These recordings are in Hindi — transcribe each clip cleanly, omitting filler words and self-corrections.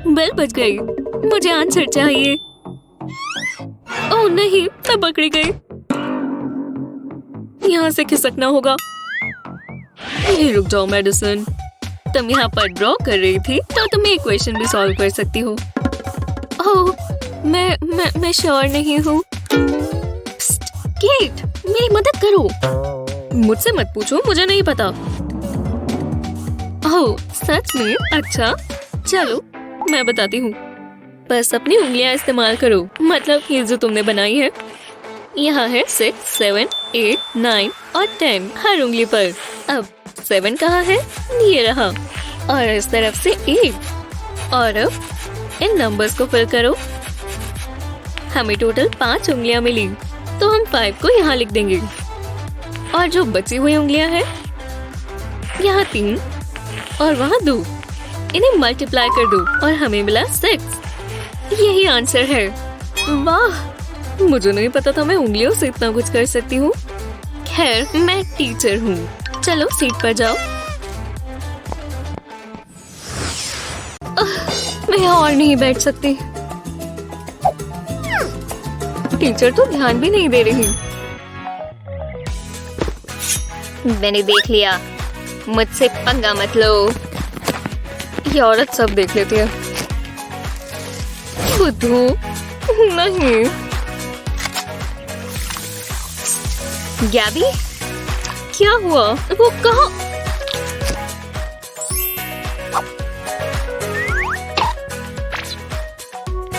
बेल बज गई। मुझे आंसर चाहिए। ओह नहीं, मैं पकड़ी गई। यहाँ से खिसकना होगा। ये रुक जाओ मेडिसन, तुम यहाँ पर ड्रॉ कर रही थी तो तुम एक क्वेश्चन भी सॉल्व कर सकती हो। ओह मैं श्योर नहीं हूँ। केट, मेरी मदद करो। मुझसे मत पूछो, मुझे नहीं पता। ओह सच में? अच्छा चलो मैं बताती हूँ। बस अपनी उंगलियां इस्तेमाल करो, मतलब ये जो तुमने बनाई है। यहाँ है 6, 7, 8, 9 और 10 हर उंगली पर। अब 7 कहाँ है? ये रहा। और इस तरफ से 8। और अब इन नंबर्स को फिल करो। हमें टोटल 5 उंगलियां मिली, तो हम 5 को यहाँ लिख देंगे। और जो बची हुई उंगलियां हैं, यहाँ 3 और वहाँ 2। इन्हें मल्टीप्लाई कर दो और हमें मिला 6। यही आंसर है। वाह, मुझे नहीं पता था मैं उंगलियों से इतना कुछ कर सकती हूँ। खैर, मैं टीचर हूँ। चलो सीट पर जाओ। मैं और नहीं बैठ सकती। टीचर तो ध्यान भी नहीं दे रही। मैंने देख लिया, मुझसे पंगा मत लो। ये औरत सब देख लेती है। बुद्धू नहीं। गैबी, क्या हुआ? वो कहाँ?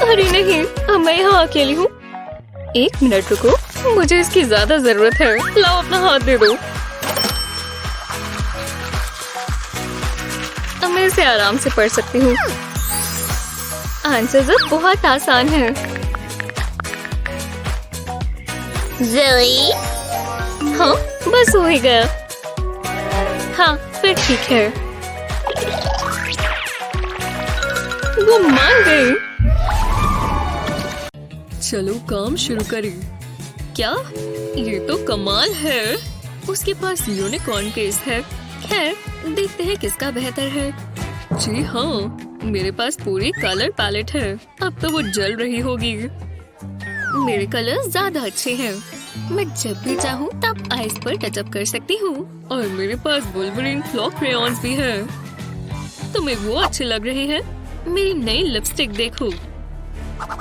अरे नहीं, अब मैं यहाँ अकेली हूँ। 1 मिनट रुको, मुझे इसकी ज्यादा जरूरत है। लाओ अपना हाथ दे दो। अब मैं इसे आराम से पढ़ सकती हूँ। आंसर बहुत आसान है। Really? हाँ, बस हो ही गया। हाँ, फिर ठीक है। वो मान गई। चलो काम शुरू करें। क्या? ये तो कमाल है। उसके पास यूनिकॉर्न केस है। खैर, देखते हैं किसका बेहतर है। जी हाँ, मेरे पास पूरी कलर पैलेट है। अब तो वो जल रही होगी। मेरे कलर ज्यादा अच्छे हैं। मैं जब भी चाहूँ तब आइस पर टचअप कर सकती हूँ। और मेरे पास वुल्वरीन क्लॉ क्रेयॉन्स भी है। तुम्हें वो अच्छे लग रहे हैं? मेरी नई लिपस्टिक देखो।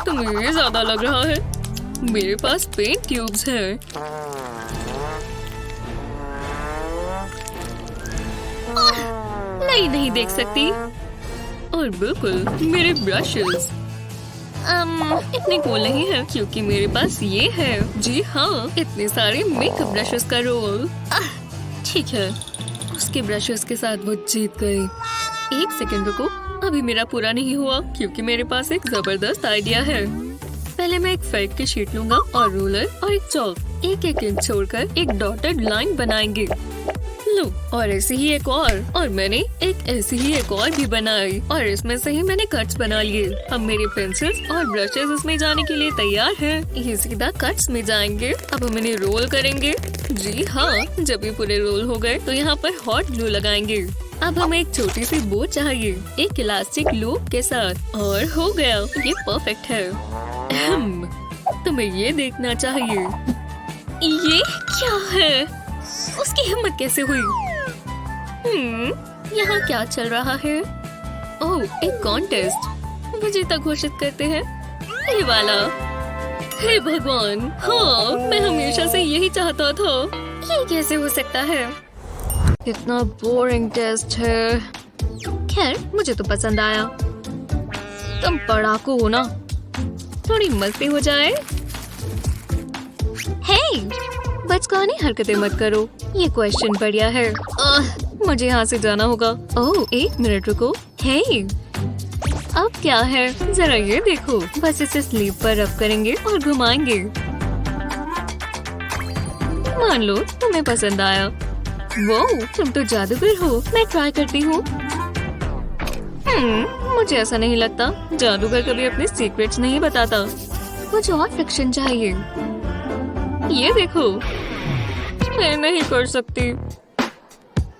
तुम्हें ये ज्यादा लग रहा है। मेरे पास पेंट ट्यूब्स हैं। नहीं देख सकती। और बिल्कुल मेरे ब्रशेस इतने कूल नहीं है, क्योंकि मेरे पास ये है। जी हाँ, इतने सारे मेकअप ब्रशेस का रोल। ठीक है, उसके ब्रशेस के साथ वो जीत गई। 1 सेकंड रुको, अभी मेरा पूरा नहीं हुआ, क्योंकि मेरे पास एक जबरदस्त आइडिया है। पहले मैं एक फेक की शीट लूंगा और रूलर और एक चॉक। एक इंच छोड़कर एक डॉटेड लाइन बनाएंगे। लो, और ऐसी ही एक और मैंने एक ऐसी ही एक और भी बनाई। और इसमें से ही मैंने कट्स बना लिए। अब मेरे पेंसिल्स और ब्रशेस इसमें जाने के लिए तैयार हैं। ये सीधा कट्स में जाएंगे। अब हम इन्हें रोल करेंगे। जी हाँ, जब ये पूरे रोल हो गए तो यहाँ पर हॉट ग्लू लगाएंगे। अब हमें एक छोटी सी बो चाहिए, एक इलास्टिक लूप के साथ। और हो गया, ये परफेक्ट है। तुम्हें ये देखना चाहिए। ये क्या है? उसकी हिम्मत कैसे हुई? यहाँ क्या चल रहा है? ओह, एक कॉन्टेस्ट। विजेता घोषित करते हैं। ये वाला। हे भगवान, हाँ, मैं हमेशा से यही चाहता था। ये कैसे हो सकता है? कितना बोरिंग टेस्ट है। खैर, मुझे तो पसंद आया। तुम पढ़ाकू हो ना? थोड़ी मस्ती हो जाए। हे, बचकानी हरकतें मत करो। ये क्वेश्चन बढ़िया है। मुझे यहाँ से जाना होगा। ओह, 1 मिनट रुको। हे, अब क्या है? जरा ये देखो। बस इसे स्लीव पर रब करेंगे और घुमाएंगे। मान लो तुम्हें पसंद आया। वो, तुम तो जादूगर हो। मैं ट्राई करती हूँ। मुझे ऐसा नहीं लगता। जादूगर कभी अपने सीक्रेट्स नहीं बताता। कुछ और फ्रिक्शन चाहिए। ये देखो, मैं नहीं कर सकती।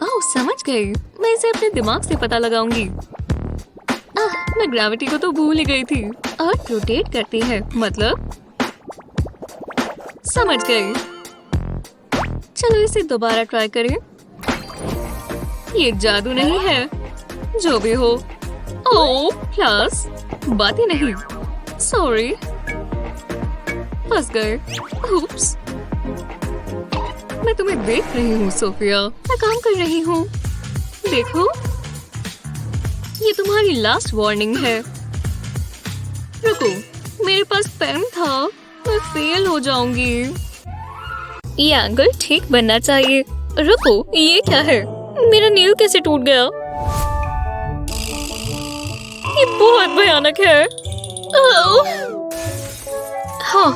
ओह, समझ गई। मैं इसे अपने दिमाग से पता लगाऊंगी। मैं ग्रेविटी को तो भूल ही गई थी। अर्थ रोटेट करती है, मतलब समझ गई। चलो इसे दोबारा ट्राई करें। ये जादू नहीं है, जो भी हो। ओह प्लस बात ही नहीं। सॉरी, फंस गए। उप्स। मैं तुम्हें देख रही हूँ सोफिया, मैं काम कर रही हूँ। देखो, ये तुम्हारी लास्ट वार्निंग है। रुको, मेरे पास पेन था, मैं फेल हो जाऊंगी। ये एंगल ठीक बनना चाहिए। रुको, ये क्या है? मेरा नेल कैसे टूट गया? ये बहुत भयानक है। हाँ,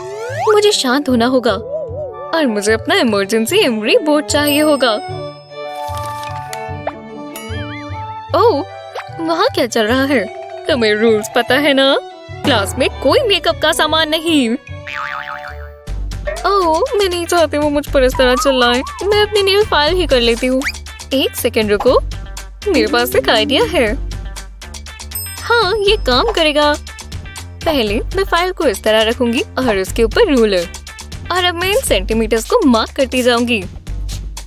मुझे शांत होना होगा और मुझे अपना इमरजेंसी एमरी बोर्ड चाहिए होगा। ओह, वहाँ क्या चल रहा है? तुम्हें रूल्स पता है ना? क्लास में कोई मेकअप का सामान नहीं। ओह, मैं नहीं चाहती वो मुझ पर इस तरह चिल्लाए। मैं अपनी नेल फाइल ही कर लेती हूँ। एक सेकंड रुको, मेरे पास एक आइडिया है। हाँ, ये काम करेगा। पहले मैं फाइल को इस तरह रखूंगी और उसके ऊपर रूलर, और अब मैं इन सेंटीमीटर्स को मार्क करती जाऊंगी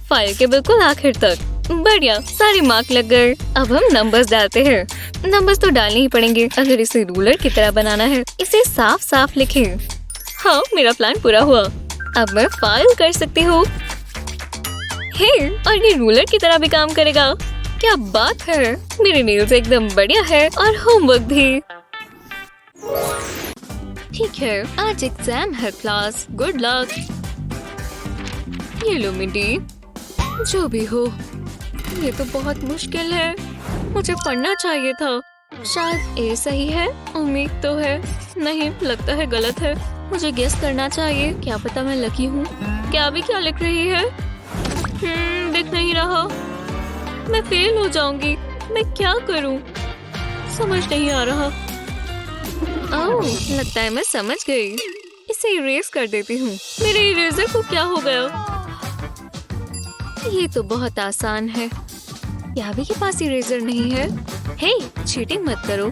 फाइल के बिल्कुल आखिर तक। बढ़िया, सारे मार्क लग गए। अब हम नंबर्स डालते हैं। नंबर्स तो डालने ही पड़ेंगे अगर इसे रूलर की तरह बनाना है। इसे साफ साफ लिखें। हाँ, मेरा प्लान पूरा हुआ। अब मैं फाइल कर सकती हूँ। हे, और ये रूलर की तरह भी काम करेगा। क्या बात है, मेरे नेल्स एकदम बढ़िया है और होमवर्क भी। ठीक है, आज एग्जाम है क्लास। Good luck. ये लो मिडी, जो भी हो, ये तो बहुत मुश्किल है। मुझे पढ़ना चाहिए था। शायद ए सही है, उम्मीद तो है। नहीं, लगता है गलत है। मुझे गेस करना चाहिए। क्या पता मैं लकी हूँ। क्या अभी क्या लिख रही है? दिख नहीं रहा। मैं फेल हो जाऊंगी। मैं क्या करूं? समझ नहीं आ रहा। ओह, लगता है मैं समझ गई। इसे इरेज कर देती हूँ। मेरे इरेजर को क्या हो गया? ये तो बहुत आसान है। क्या अभी के पास इरेजर नहीं है? हे, चीटिंग मत करो।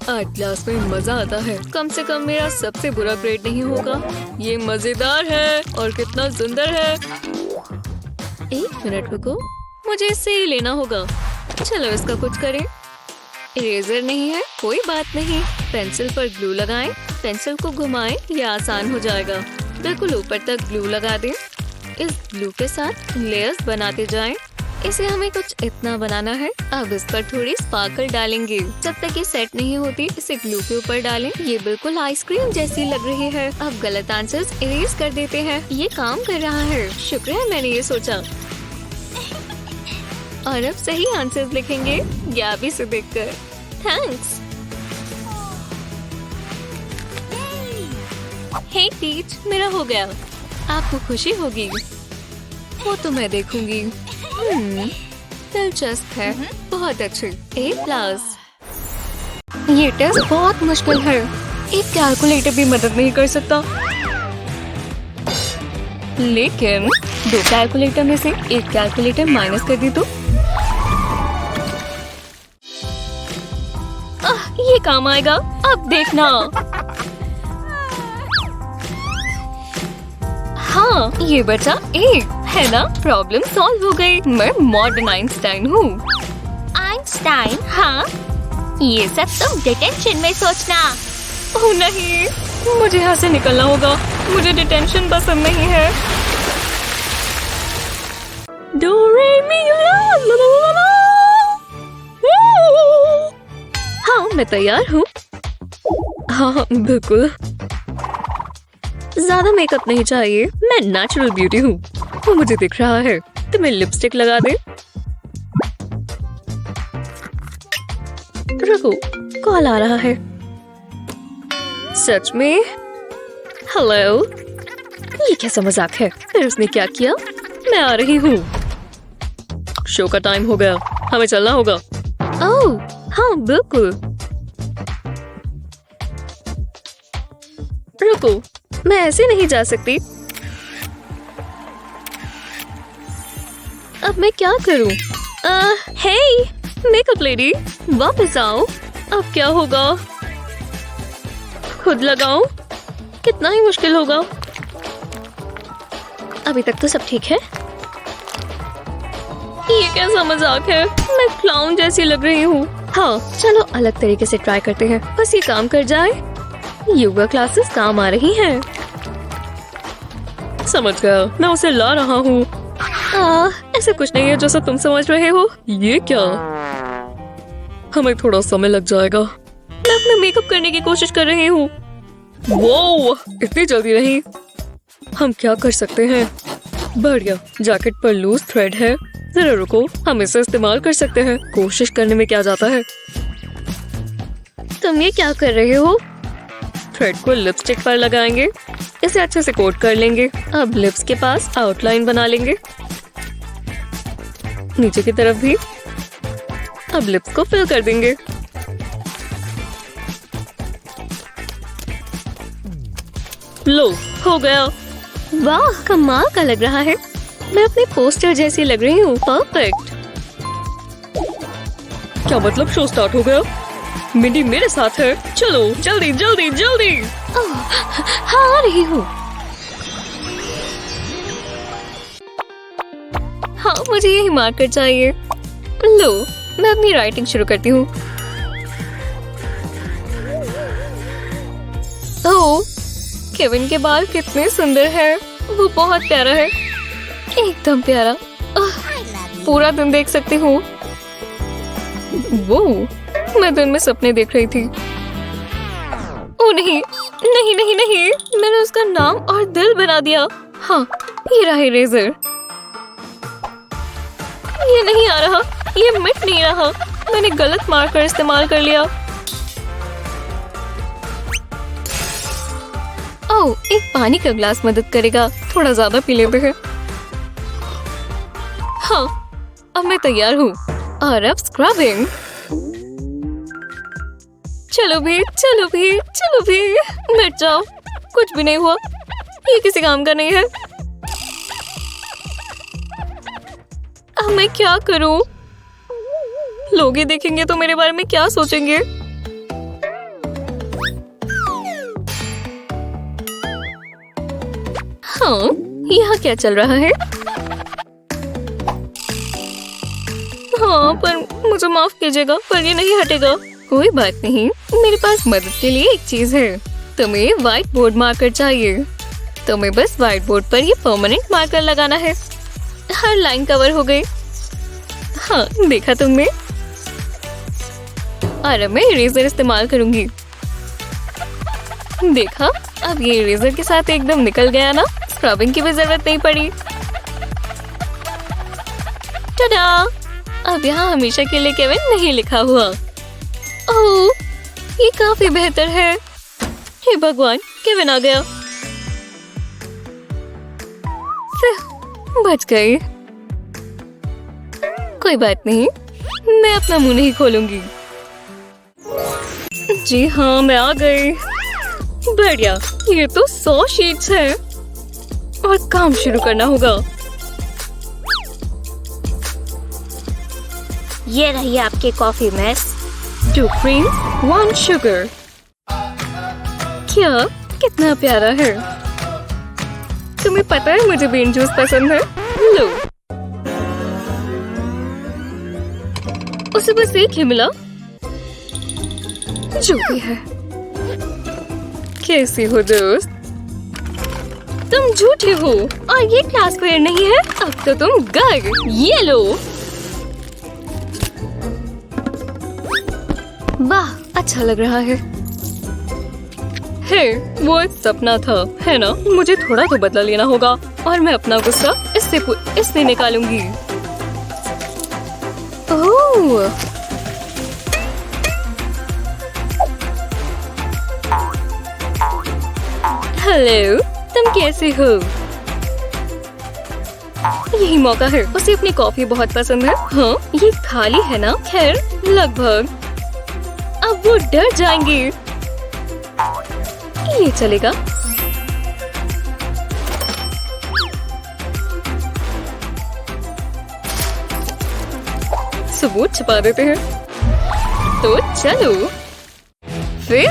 आज क्लास में मजा आता है। कम से कम मेरा सबसे बुरा ग्रेड नहीं होगा। ये मजेदार है और कितना सुंदर है। एक मिनट रुको, मुझे इससे ही लेना होगा। चलो इसका कुछ करें। इरेजर नहीं है, कोई बात नहीं। पेंसिल पर ग्लू लगाएं, पेंसिल को घुमाएं, ये आसान हो जाएगा। बिल्कुल ऊपर तक ग्लू लगा दें। इस ग्लू के साथ लेयर्स बनाते जाएं। इसे हमें कुछ इतना बनाना है। अब इस पर थोड़ी स्पार्कल डालेंगे। जब तक ये सेट नहीं होती, इसे ग्लू के ऊपर डालें। ये बिल्कुल आइसक्रीम जैसी लग रही है। अब गलत आंसर्स इरेज कर देते हैं। ये काम कर रहा है। शुक्र है मैंने ये सोचा। और अब सही आंसर्स लिखेंगे गैबी से देखकर। थैंक्स। हे टीच, मेरा हो गया। आपको खुशी होगी। वो तो मैं देखूंगी। दिलचस्प है। बहुत अच्छे। A+। ये टेस्ट बहुत मुश्किल है। एक कैलकुलेटर भी मदद नहीं कर सकता। लेकिन 2 कैलकुलेटर में से एक कैलकुलेटर माइनस कर दी तो ये काम आएगा। अब देखना। हाँ, ये बचा 1, है ना? प्रॉब्लम सॉल्व हो गई। मैं मॉडर्न आइंस्टाइन हूँ। आइंस्टाइन? हाँ, ये सब तुम डिटेंशन में सोचना। ओह नहीं, मुझे यहाँ से निकलना होगा। मुझे डिटेंशन पसंद नहीं है। डो रे मी ला ला ला ला ला। हाँ, मैं तैयार हूँ। हाँ, बिल्कुल। ज्यादा मेकअप नहीं चाहिए। मैं नेचुरल ब्यूटी हूँ। वो मुझे दिख रहा है। तुम्हें लिपस्टिक लगा दे। रुको, कॉल आ रहा है। सच में? हेलो। ये कैसा मजाक है? फिर उसने क्या किया? मैं आ रही हूँ। शो का टाइम हो गया, हमें चलना होगा। ओह हाँ, बिल्कुल। रुको, मैं ऐसे नहीं जा सकती। अब मैं क्या करूं? हे, मेकअप लेडी, वापस आओ। अब क्या होगा? खुद लगाऊं? कितना ही मुश्किल होगा। अभी तक तो सब ठीक है। ये कैसा मजाक है? मैं क्लाउन जैसी लग रही हूँ। हाँ, चलो अलग तरीके से ट्राई करते हैं। बस ये काम कर जाए। योगा क्लासेस काम आ रही हैं। समझ गया, मैं उसे ला रहा हूँ। ऐसा कुछ नहीं है जैसा तुम समझ रहे हो। ये क्या? हमें थोड़ा समय लग जाएगा। मैं अपना मेकअप करने की कोशिश कर रही हूँ। वो इतनी जल्दी नहीं। हम क्या कर सकते हैं? बढ़िया, जैकेट पर लूज थ्रेड है। जरा रुको, हम इसे इस्तेमाल कर सकते हैं। कोशिश करने में क्या जाता है। तुम ये क्या कर रहे हो? थ्रेड को लिपस्टिक पर लगाएंगे। इसे अच्छे से कोट कर लेंगे। अब लिप्स के पास आउटलाइन बना लेंगे, नीचे की तरफ भी। अब लिप्स को फिल कर देंगे। लो, हो गया। वाह, कमाल का लग रहा है। मैं अपने पोस्टर जैसी लग रही हूँ। परफेक्ट। क्या मतलब शो स्टार्ट हो गया? मिंडी मेरे साथ है। चलो जल्दी जल्दी जल्दी। हाँ, आ रही हूँ। हाँ, मुझे यही मार्कर चाहिए। लो, मैं अपनी राइटिंग शुरू करती हूँ। ओह, केविन के बाल कितने सुंदर हैं। वो बहुत प्यारा है, एकदम प्यारा। पूरा दिन देख सकती हूँ। वो, मैं दिन में सपने देख रही थी। ओह नहीं नहीं नहीं नहीं, मैंने उसका नाम और दिल बना दिया। हाँ, ये रहा इरेजर। ये नहीं आ रहा, ये मिट नहीं रहा। मैंने गलत मार्कर इस्तेमाल कर लिया। ओह, एक पानी का ग्लास मदद करेगा। थोड़ा ज्यादा पी लेते हैं। हाँ, अब मैं तैयार हूँ। और अब स्क्रबिंग। चलो भी चलो भी चलो भी, मिट जाओ। कुछ भी नहीं हुआ, ये किसी काम का नहीं है। अब मैं क्या करूँ? लोग ये देखेंगे तो मेरे बारे में क्या सोचेंगे? हाँ, यहाँ क्या चल रहा है? हाँ, पर मुझे माफ कीजिएगा, पर ये नहीं हटेगा। कोई बात नहीं, मेरे पास मदद के लिए एक चीज है। तुम्हें व्हाइट बोर्ड मार्कर चाहिए। तुम्हें बस व्हाइट बोर्ड पर ये परमानेंट मार्कर लगाना है। हर लाइन कवर हो गई। हाँ, देखा तुमने। और अब मैं इरेजर इस्तेमाल करूंगी। देखा, अब ये इरेजर के साथ एकदम निकल गया ना। स्क्रबिंग की भी जरूरत नहीं पड़ी। टाडा! अब यहाँ हमेशा के लिए केविन नहीं लिखा हुआ। ओह, ये काफी बेहतर है। हे भगवान, केविन आ गया। बच गई। कोई बात नहीं, मैं अपना मुंह नहीं खोलूंगी। जी हाँ, मैं आ गई। बढ़िया, ये तो 100 शीट्स है और काम शुरू करना होगा। ये रही आपकी कॉफी मिस। 2 creams, 1 sugar। क्या कितना प्यारा है। तुम्हें पता है मुझे बीन जूस पसंद है। लो, उसे बस एक ही मिला। जो भी है। कैसी हो दोस्त? तुम झूठे हो और ये क्लास फेयर नहीं है। अब तो तुम गए। ये लो। वाह, अच्छा लग रहा है। हे, वो एक सपना था, है ना? मुझे थोड़ा तो बदला लेना होगा और मैं अपना गुस्सा इससे निकालूंगी। ओह, हेलो, तुम कैसे हो? यही मौका है। उसे अपनी कॉफी बहुत पसंद है। हाँ, ये खाली है ना? खैर, लगभग। अब वो डर जाएंगे। ये चलेगा। सबूत छुपा देते हैं। तो चलो। फिर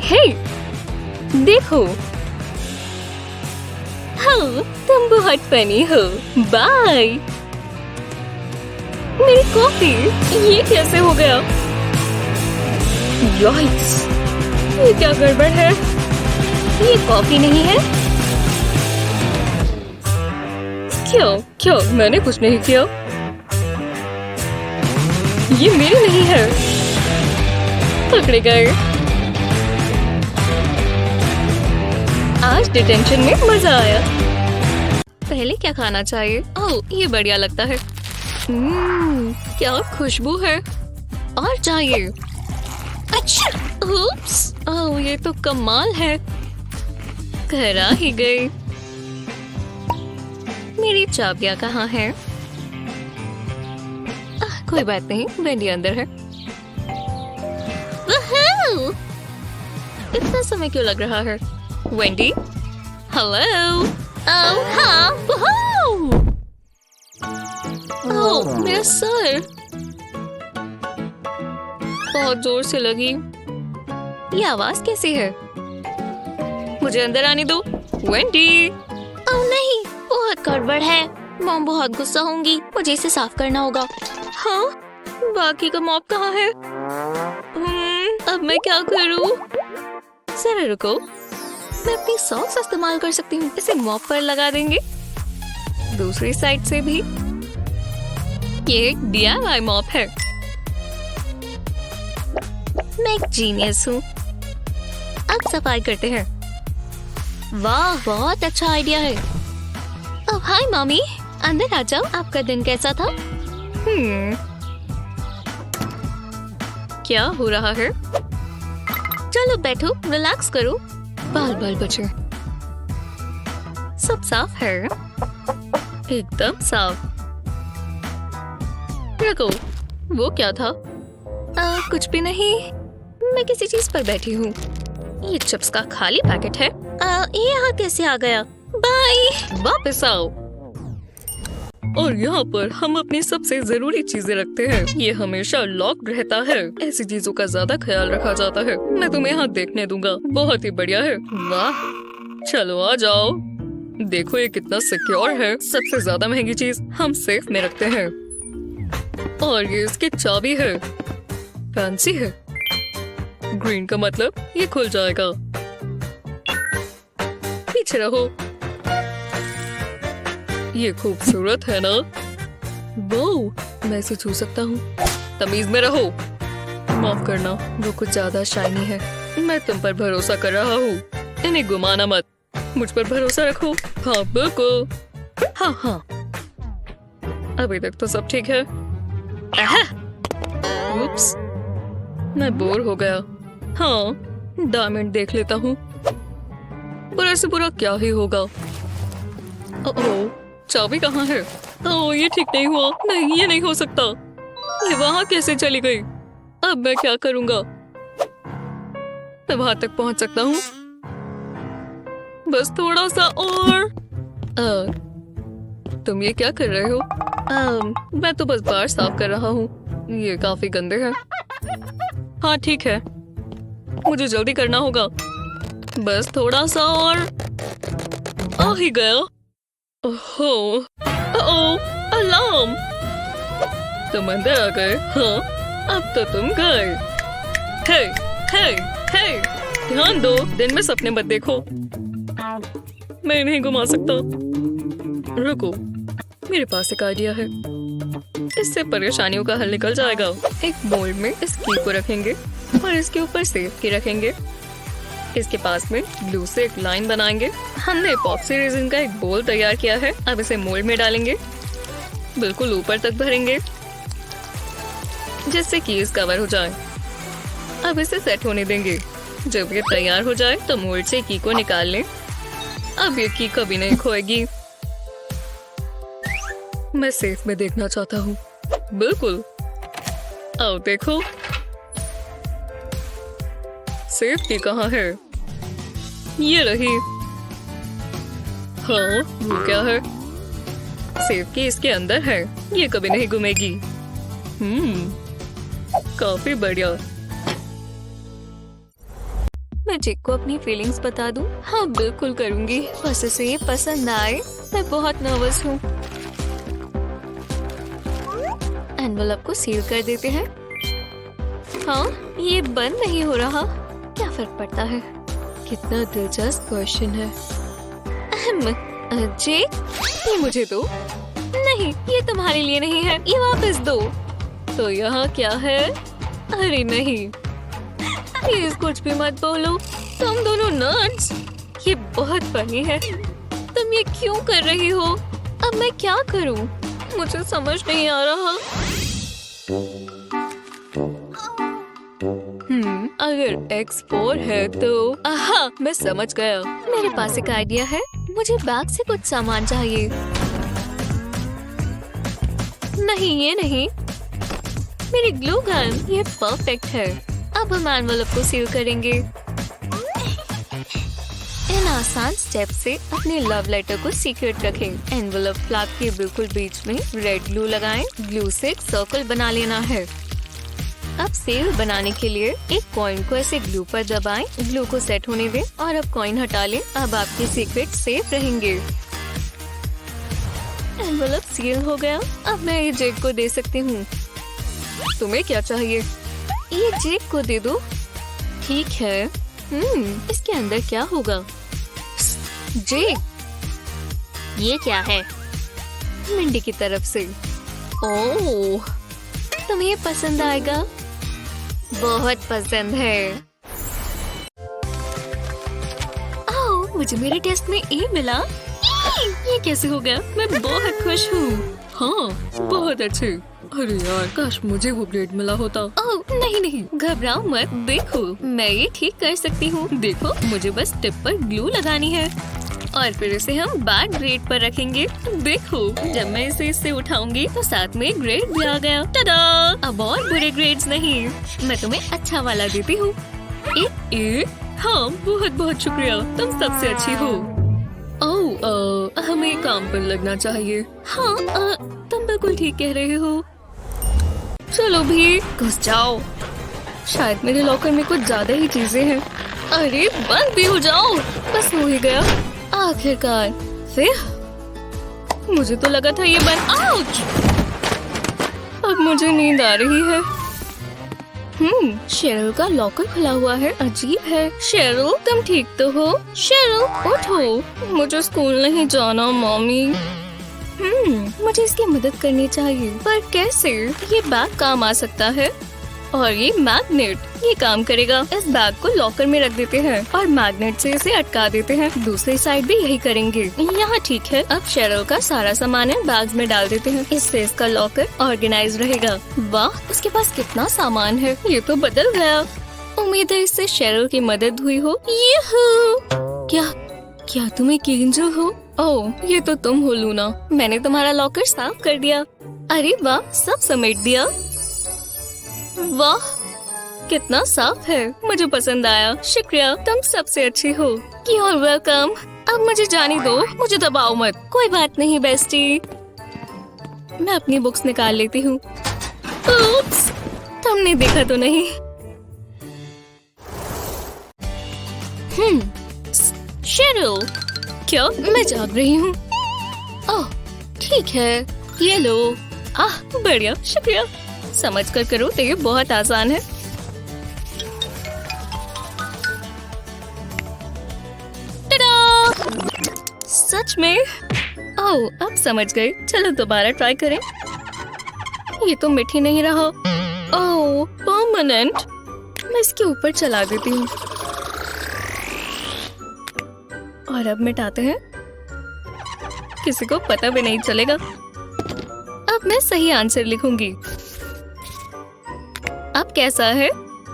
हे देखो, हाँ तुम बहुत फनी हो। बाय। मेरी कॉफी, ये कैसे हो गया? यॉइक्स, ये क्या गड़बड़ है? ये कॉफी नहीं है। क्यों मैंने कुछ नहीं किया। ये मेरी नहीं है। पकड़े गए। आज डिटेंशन में मजा आया। पहले क्या खाना चाहिए? ओह, ये बढ़िया लगता है। क्या खुशबू है। और चाहिए। अच्छा, उप्स, ओह ये तो कमाल है। घर आ ही गई। मेरी चाबियां कहाँ हैं? कोई बात नहीं, वेंडी अंदर है। वहाउ! इतना समय क्यों लग रहा है? Wendy, hello. ओह हाँ, वहाउ! ओह मेरा सर बहुत जोर से लगी। ये आवाज कैसी है? मुझे अंदर आने दो। वेंडी। ओह नहीं, बहुत गड़बड़ है। मॉम बहुत गुस्सा होंगी। मुझे इसे साफ करना होगा। हाँ, बाकी का मॉप कहाँ है? अब मैं क्या करूँ? जरा रुको, मैं अपनी सॉक्स इस्तेमाल कर सकती हूँ। इसे मॉप पर लगा देंगे। दूसरी साइड से भी। ये एक DIY मॉप है। मैं एक जीनियस हूँ। अब सफाई करते हैं। वाह, बहुत अच्छा आइडिया है। अब हाय मम्मी, अंदर आ जाओ। आपका दिन कैसा था? क्या हो रहा है? चलो बैठो, रिलैक्स करो। बाल बाल बचे। सब साफ है, एकदम साफ। रखो, वो क्या था? कुछ भी नहीं, मैं किसी चीज पर बैठी हूँ। ये चिप्स का खाली पैकेट है। ये यहाँ कैसे आ गया? बाय। वापस आओ। और यहाँ पर हम अपनी सबसे जरूरी चीजें रखते हैं। ये हमेशा लॉक्ड रहता है। ऐसी चीजों का ज्यादा ख्याल रखा जाता है। मैं तुम्हें यहाँ देखने दूंगा। बहुत ही बढ़िया है। वाह, चलो आ जाओ। देखो ये कितना सिक्योर है। सबसे ज्यादा महंगी चीज हम सेफ में रखते हैं। और ये इसकी चाबी है। फैंसी है। ग्रीन का मतलब ये खुल जाएगा। पीछे रहो। ये खूबसूरत है ना? वो मैं इसे छू सकता हूँ। तमीज में रहो। माफ करना, वो कुछ ज्यादा शाइनी है। मैं तुम पर भरोसा कर रहा हूँ। इन्हें घुमाना मत। मुझ पर भरोसा रखो। हाँ बिल्कुल। हाँ। अभी तक तो सब ठीक है। उप्स, मैं बोर हो गया। हाँ, डायमंड देख लेता हूँ। बुरा से बुरा क्या ही होगा। ओह, चाबी कहाँ है? ओह, ये ठीक नहीं हुआ। नहीं, ये नहीं हो सकता। ये वहाँ कैसे चली गई? अब मैं क्या करूँगा? मैं वहाँ तक पहुँच सकता हूँ। बस थोड़ा सा और। तुम ये क्या कर रहे हो? मैं तो बस बार साफ कर रहा हूँ। ये काफी गंदे हैं। हाँ ठीक है, मुझे जल्दी करना होगा। बस थोड़ा सा और। आ ही गया। ओहो, अलार्म। तुम अंदर आ गए। हाँ, अब तो तुम गए। हे, ध्यान दो। दिन में सपने मत देखो। मैं नहीं घुमा सकता। रुको, मेरे पास एक आइडिया है। इससे परेशानियों का हल निकल जाएगा। एक मोल्ड में इस की को रखेंगे और इसके ऊपर सेफ की रखेंगे। इसके पास में ग्लू से एक लाइन बनाएंगे। हमने एपॉक्सी रेजिन का एक बोल तैयार किया है। अब इसे मोल्ड में डालेंगे, बिल्कुल ऊपर तक भरेंगे जिससे कीज कवर हो जाए। अब इसे सेट होने देंगे। जब ये तैयार हो जाए तो मोल्ड से की को निकाल लें। अब ये की कभी नहीं खोएगी। मैं सेफ में देखना चाहता हूँ। बिल्कुल, आओ देखो। सेफ की कहाँ है? ये रही। हाँ, वो क्या है? सेफ की इसके अंदर है। ये कभी नहीं घूमेगी। काफी बढ़िया। मैं जेक को अपनी फीलिंग्स बता दूं? हाँ बिल्कुल करूंगी, बस इसे ये पसंद आए। मैं बहुत नर्वस हूँ। एनवेलप को सील कर देते हैं। हाँ, ये बंद नहीं हो रहा। क्या फर्क पड़ता है? कितना दिलचस्प क्वेश्चन है। जेक, ये मुझे दो। नहीं, ये तुम्हारे लिए नहीं है, ये वापस दो। तो यहाँ क्या है? अरे नहीं, प्लीज कुछ भी मत बोलो। तुम दोनों नर्ड्स। ये बहुत फनी है। तुम ये क्यों कर रही हो? अब मैं क्या करूं? मुझे समझ नहीं आ रहा। अगर X4 है तो आहा, मैं समझ गया। मेरे पास एक आइडिया है। मुझे बैग से कुछ सामान चाहिए। नहीं, ये नहीं। मेरी ग्लू गन, ये परफेक्ट है। अब हम एनवेलप को सील करेंगे। इन आसान स्टेप से अपने लव लेटर को सीक्रेट रखें। एनवेलप फ्लैप के बिल्कुल बीच में रेड ग्लू लगाएं। ग्लू से एक सर्कल बना लेना है। अब सील बनाने के लिए एक कॉइन को ऐसे ग्लू पर दबाएं। ग्लू को सेट होने दें और अब कॉइन हटा लें। अब आपके सीक्रेट सेफ रहेंगे। एनवेलप सील हो गया। अब मैं ये जेक को दे सकती हूँ। तुम्हें क्या चाहिए? ये जेक को दे दो। ठीक है। इसके अंदर क्या होगा? जेक, ये क्या है? मिंडी की तरफ से। ओह, तुम्हें पसंद आएगा। बहुत पसंद है। ओह, मुझे मेरे टेस्ट में ए मिला। ये कैसे हो गया? मैं बहुत खुश हूँ। हाँ, बहुत अच्छे। अरे यार, काश मुझे वो ग्रेड मिला होता। ओह नहीं नहीं, घबराओ मत। देखो, मैं ये ठीक कर सकती हूँ। देखो, मुझे बस टिप पर ग्लू लगानी है और फिर इसे हम बैड ग्रेड पर रखेंगे। देखो, जब मैं इसे इससे उठाऊंगी तो साथ में ग्रेड भी आ गया। टडा! अब और बुरे ग्रेड्स नहीं। मैं तुम्हें अच्छा वाला देती हूँ। ए? हाँ, बहुत बहुत शुक्रिया। तुम सबसे अच्छी हो। ओह, हमें काम पर लगना चाहिए। हाँ, तुम बिल्कुल ठीक कह रहे हो। चलो भी, घुस जाओ। शायद मेरे लॉकर में कुछ ज्यादा ही चीजें हैं। अरे बंद भी हो जाओ। बस हो ही गया आखिरकार। फिर मुझे तो लगा था ये बंद। आउच! अब मुझे नींद आ रही है। शेरल का लॉकर खुला हुआ है। अजीब है। शेरल, तुम ठीक तो हो? शेरल, उठो। मुझे स्कूल नहीं जाना मम्मी। मुझे इसकी मदद करनी चाहिए, पर कैसे? ये बैग काम आ सकता है और ये मैग्नेट, ये काम करेगा। इस बैग को लॉकर में रख देते हैं और मैग्नेट से इसे अटका देते हैं। दूसरी साइड भी यही करेंगे। यहाँ ठीक है। अब शेरल का सारा सामान है बैग में डाल देते हैं। इससे इसका लॉकर ऑर्गेनाइज रहेगा। वाह, उसके पास कितना सामान है। ये तो बदल गया। उम्मीद है इससे शेरल की मदद हुई हो। क्या तुम एक एंजल हो? ओह, ये तो तुम हो लूना। मैंने तुम्हारा लॉकर साफ कर दिया। अरे वाह, सब समेट दिया। वाह, कितना साफ है। मुझे पसंद आया। शुक्रिया, तुम सबसे अच्छी हो। You're welcome। अब मुझे जाने दो। मुझे दबाओ मत। कोई बात नहीं बेस्टी। मैं अपनी बुक्स निकाल लेती हूँ। Oops, तुमने देखा तो नहीं? शेरल, क्या मैं जाग रही हूँ? ओह, ठीक है। ये लो। बढ़िया, शुक्रिया। समझ कर करो तो ये बहुत आसान है। सच में? ओह, अब समझ गए। चलो दोबारा ट्राई करें। ये तो मीठी नहीं रहा। ओह, परमानेंट। मैं इसके ऊपर चला देती हूँ और अब मिटाते हैं। किसी को पता भी नहीं चलेगा। अब मैं सही आंसर लिखूंगी। अब कैसा है?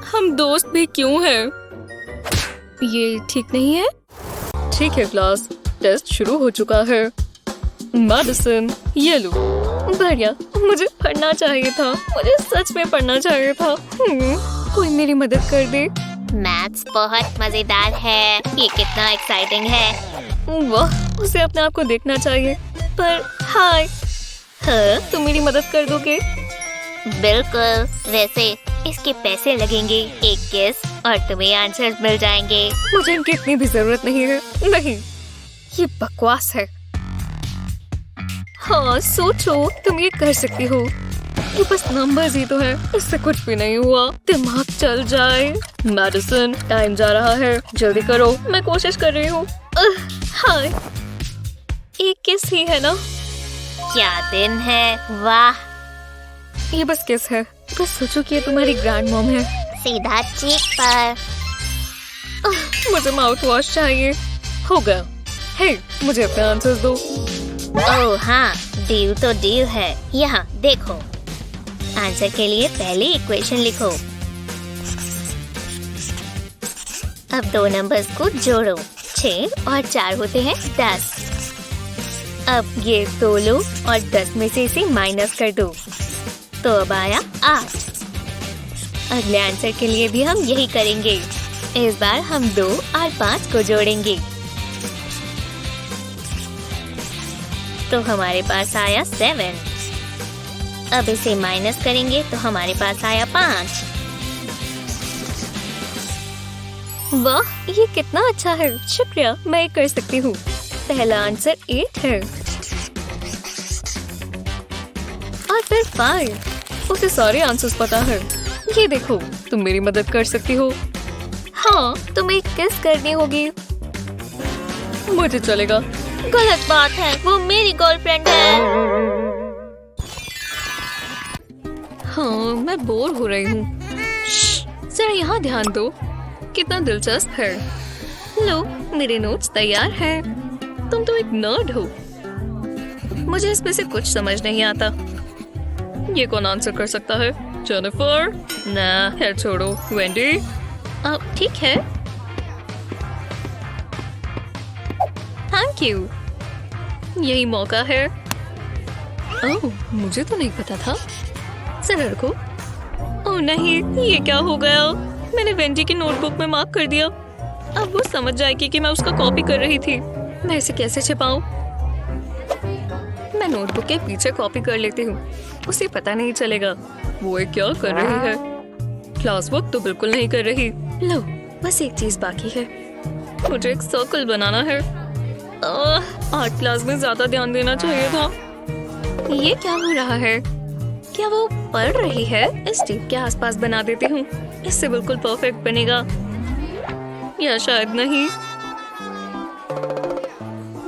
हम दोस्त भी क्यों हैं? ये ठीक नहीं है। ठीक है क्लास, टेस्ट शुरू हो चुका है। मेडिसिन, ये लो। बढ़िया, मुझे पढ़ना चाहिए था। मुझे सच में पढ़ना चाहिए था। कोई मेरी मदद कर दे। मैथ्स बहुत मजेदार है। ये कितना एक्साइटिंग है। वाह, उसे अपने आप को देखना चाहिए। पर हाय, हाँ, तुम मेरी मदद कर दोगे? बिल्कुल। वैसे इसके पैसे लगेंगे। एक गेस। और तुम्हें आंसर्स मिल जाएंगे। मुझे इनकी इतनी भी जरूरत नहीं है। नहीं, ये बकवास है। हाँ सोचो, तुम ये कर सकती हो। ये बस नंबर्स ही तो है, इससे कुछ भी नहीं हुआ। दिमाग चल जाए। मैडिसन, टाइम जा रहा है, जल्दी करो। मैं कोशिश कर रही हूँ। हाय, एक किस ही है ना? क्या दिन है, वाह। ये बस किस है। बस सोचो कि ये तुम्हारी ग्रैंड मॉम है। सीधा चीक पर। मुझे माउथ वॉश चाहिए। हो गया। हे, मुझे अपने आंसर्स दो। ओह हाँ, डील तो डील है। यहाँ देखो, आंसर के लिए पहले इक्वेशन लिखो। अब दो नंबर्स को जोड़ो। 6 और 4 होते हैं 10। अब ये 2 लो और 10 में से इसे माइनस कर दो, तो अब आया 8। अगले आंसर के लिए भी हम यही करेंगे। इस बार हम 2 और 5 को जोड़ेंगे, तो हमारे पास आया 7। अब इसे माइनस करेंगे तो हमारे पास आया 5। वाह, ये कितना अच्छा है। शुक्रिया, मैं ये कर सकती हूँ। पहला आंसर 8 है और फिर 5। उसे सारे आंसर्स पता है। ये देखो, तुम मेरी मदद कर सकती हो। हाँ, तुम्हें किस करनी होगी। मुझे चलेगा। गलत बात है, वो मेरी गर्लफ्रेंड है। हाँ, मैं बोर हो रही हूँ। जरा यहाँ ध्यान दो, कितना दिलचस्प है। लो, मेरे नोट्स तैयार हैं। तुम तो एक नर्ड हो। मुझे इसमें से कुछ समझ नहीं आता। ये कौन आंसर कर सकता है? जेनिफर? ना, खैर छोड़ो। वेंडी? ठीक है। Thank you. यही मौका है। ओह, मुझे तो नहीं पता था। जरा रखो। ओह नहीं, ये क्या हो गया? मैंने वेंडी की नोटबुक में मार्क कर दिया। अब वो समझ जाएगी कि मैं उसका कॉपी कर रही थी। मैं इसे कैसे छिपाऊं? मैं नोटबुक के पीछे कॉपी कर लेती हूँ। उसे पता नहीं चलेगा। वो ये क्या कर रही है? क्लास वर्क तो बिल्कुल नहीं कर रही। लो, बस एक चीज बाकी है। मुझे एक सर्कल बनाना है। आर्ट क्लास में ज्यादा ध्यान देना चाहिए था। ये क्या हो रहा है? क्या वो पढ़ रही है? इस टिप के आसपास बना देती हूँ। इससे बिल्कुल परफेक्ट बनेगा। या शायद नहीं।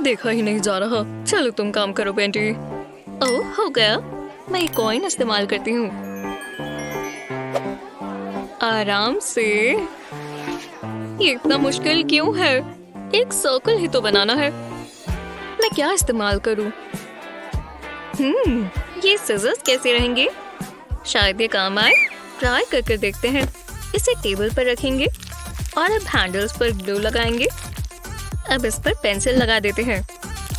देखा ही नहीं जा रहा। चलो तुम काम करो बेंटी। ओह, हो गया। मैं एक कॉइन इस्तेमाल करती हूँ। आराम से। ये इतना मुश्किल क्यों है? एक सर्कल ही तो बनाना है। मैं क्या इस्तेमाल करूँ? ये सिजर्स कैसे रहेंगे? शायद ये काम आए। ट्राई करके देखते हैं। इसे टेबल पर रखेंगे और अब हैंडल्स पर ग्लू लगाएंगे। अब इस पर पेंसिल लगा देते हैं।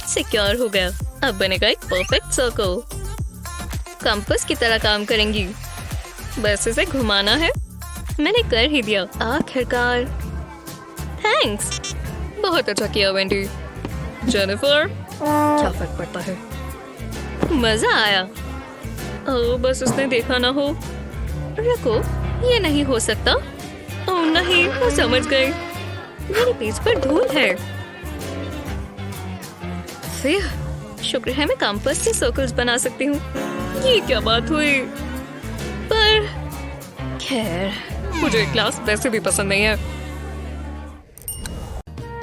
सिक्योर हो गया। अब बनेगा एक परफेक्ट सर्कल। कंपास की तरह काम करेंगी। बस इसे घुमाना है। मैंने कर ही दिया, आखिरकार। थैंक्स। बहुत अच्छा किया वेंडी। जेनिफर, क्या फर्क पड़ता है? मजा आया। ओह, बस उसने देखा ना हो। रुको, ये नहीं हो सकता। ओह नहीं, वो समझ गई। मेरे पेज पर धूल है। फिर शुक्र है मैं कंपास से सर्कल्स बना सकती हूँ। ये क्या बात हुई? पर खैर, मुझे क्लास वैसे भी पसंद नहीं है।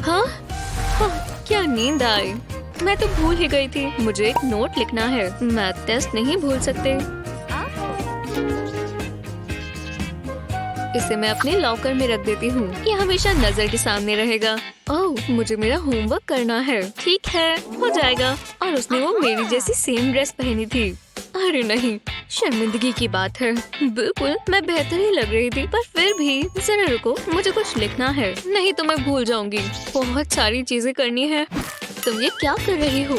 हाँ, क्या नींद आई। मैं तो भूल ही गई थी। मुझे एक नोट लिखना है। मैथ टेस्ट नहीं भूल सकते। इसे मैं अपने लॉकर में रख देती हूँ। ये हमेशा नजर के सामने रहेगा। ओह, मुझे मेरा होमवर्क करना है। ठीक है, हो जाएगा। और उसने वो मेरी जैसी सेम ड्रेस पहनी थी। अरे नहीं, शर्मिंदगी की बात है। बिल्कुल, मैं बेहतर ही लग रही थी, पर फिर भी। जरा रुको, मुझे कुछ लिखना है, नहीं तो मैं भूल जाऊंगी। बहुत सारी चीजें करनी है। तुम ये क्या कर रही हो?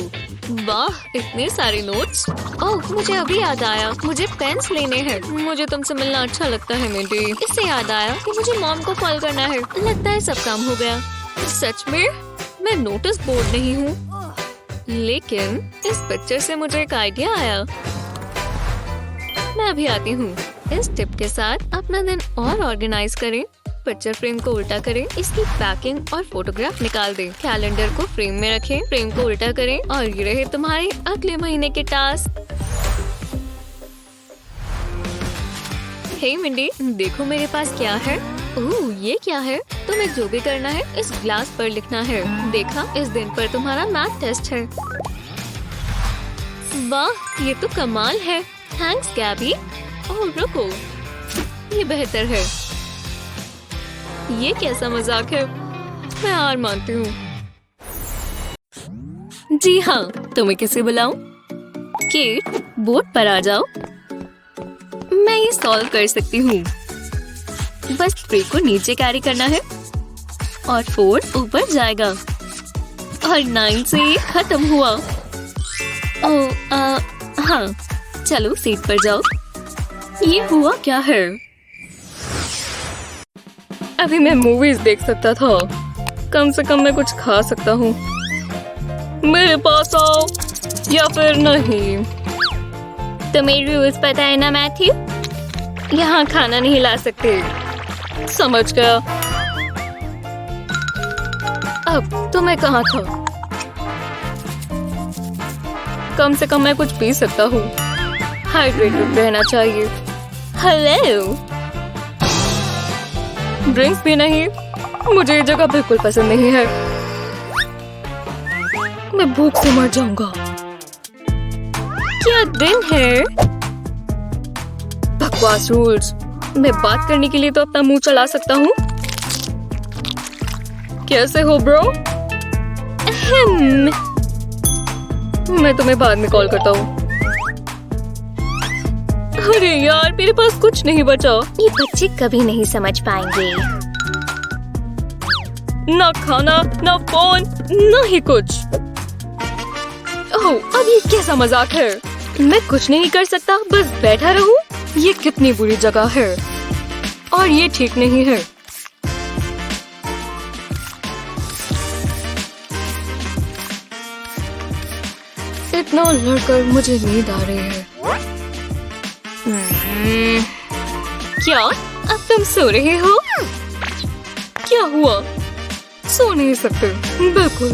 वाह, इतने सारे नोट्स। ओह, मुझे अभी याद आया, मुझे पेन्स लेने हैं। मुझे तुमसे मिलना अच्छा लगता है मिंटी। इससे याद आया कि मुझे मॉम को कॉल करना है। लगता है सब काम हो गया। सच में? मैं नोटिस बोर्ड नहीं हूँ, लेकिन इस पिक्चर से मुझे एक आइडिया आया। मैं अभी आती हूँ। इस टिप के साथ अपना दिन और ऑर्गेनाइज करें। पिक्चर फ्रेम को उल्टा करें, इसकी पैकिंग और फोटोग्राफ निकाल दें। कैलेंडर को फ्रेम में रखें, फ्रेम को उल्टा करें और ये रहे तुम्हारे अगले महीने के टास्क। हे मिंडी, देखो मेरे पास क्या है। ओह, ये क्या है? तुम्हें जो भी करना है इस ग्लास पर लिखना है। देखा, इस दिन पर तुम्हारा मैथ टेस्ट है। वाह, ये तो कमाल है। थैंक्स गैबी। ओह रुको, ये बेहतर है। ये कैसा मजाक है? मैं हार मानती हूँ। जी हाँ, तुम्हें किसे बुलाऊं? केट, बोर्ड पर आ जाओ। मैं ये सॉल्व कर सकती हूँ। बस 3 को नीचे कैरी करना है और 4 ऊपर जाएगा और 9 से ये खत्म हुआ। हाँ, चलो सीट पर जाओ। ये हुआ क्या है? अभी मैं मूवीज देख सकता था। कम से कम मैं कुछ खा सकता हूँ। मेरे पास आओ या फिर नहीं। तुम्हें रूल्स पता है ना मैथ्यू? यहाँ खाना नहीं ला सकते। समझ गया। अब तो मैं कहाँ था? कम से कम मैं कुछ पी सकता हूँ। हाइड्रेटेड रहना चाहिए। हेलो, ड्रिंक्स भी नहीं। मुझे ये जगह बिल्कुल पसंद नहीं है। मैं भूख से मर जाऊंगा। क्या दिन है? बकवास रूल्स। मैं बात करने के लिए तो अपना मुंह चला सकता हूँ। कैसे हो ब्रो? मैं तुम्हें बाद में कॉल करता हूँ। अरे यार, मेरे पास कुछ नहीं बचा। ये बच्चे कभी नहीं समझ पाएंगे। ना खाना, ना फोन, ना ही कुछ। ओह, अब ये कैसा मजाक है? मैं कुछ नहीं कर सकता, बस बैठा रहूं? ये कितनी बुरी जगह है और ये ठीक नहीं है। इतना लड़कर मुझे नींद आ रही है। क्या अब तुम सो रहे हो? क्या हुआ? सो नहीं सकते? बिल्कुल।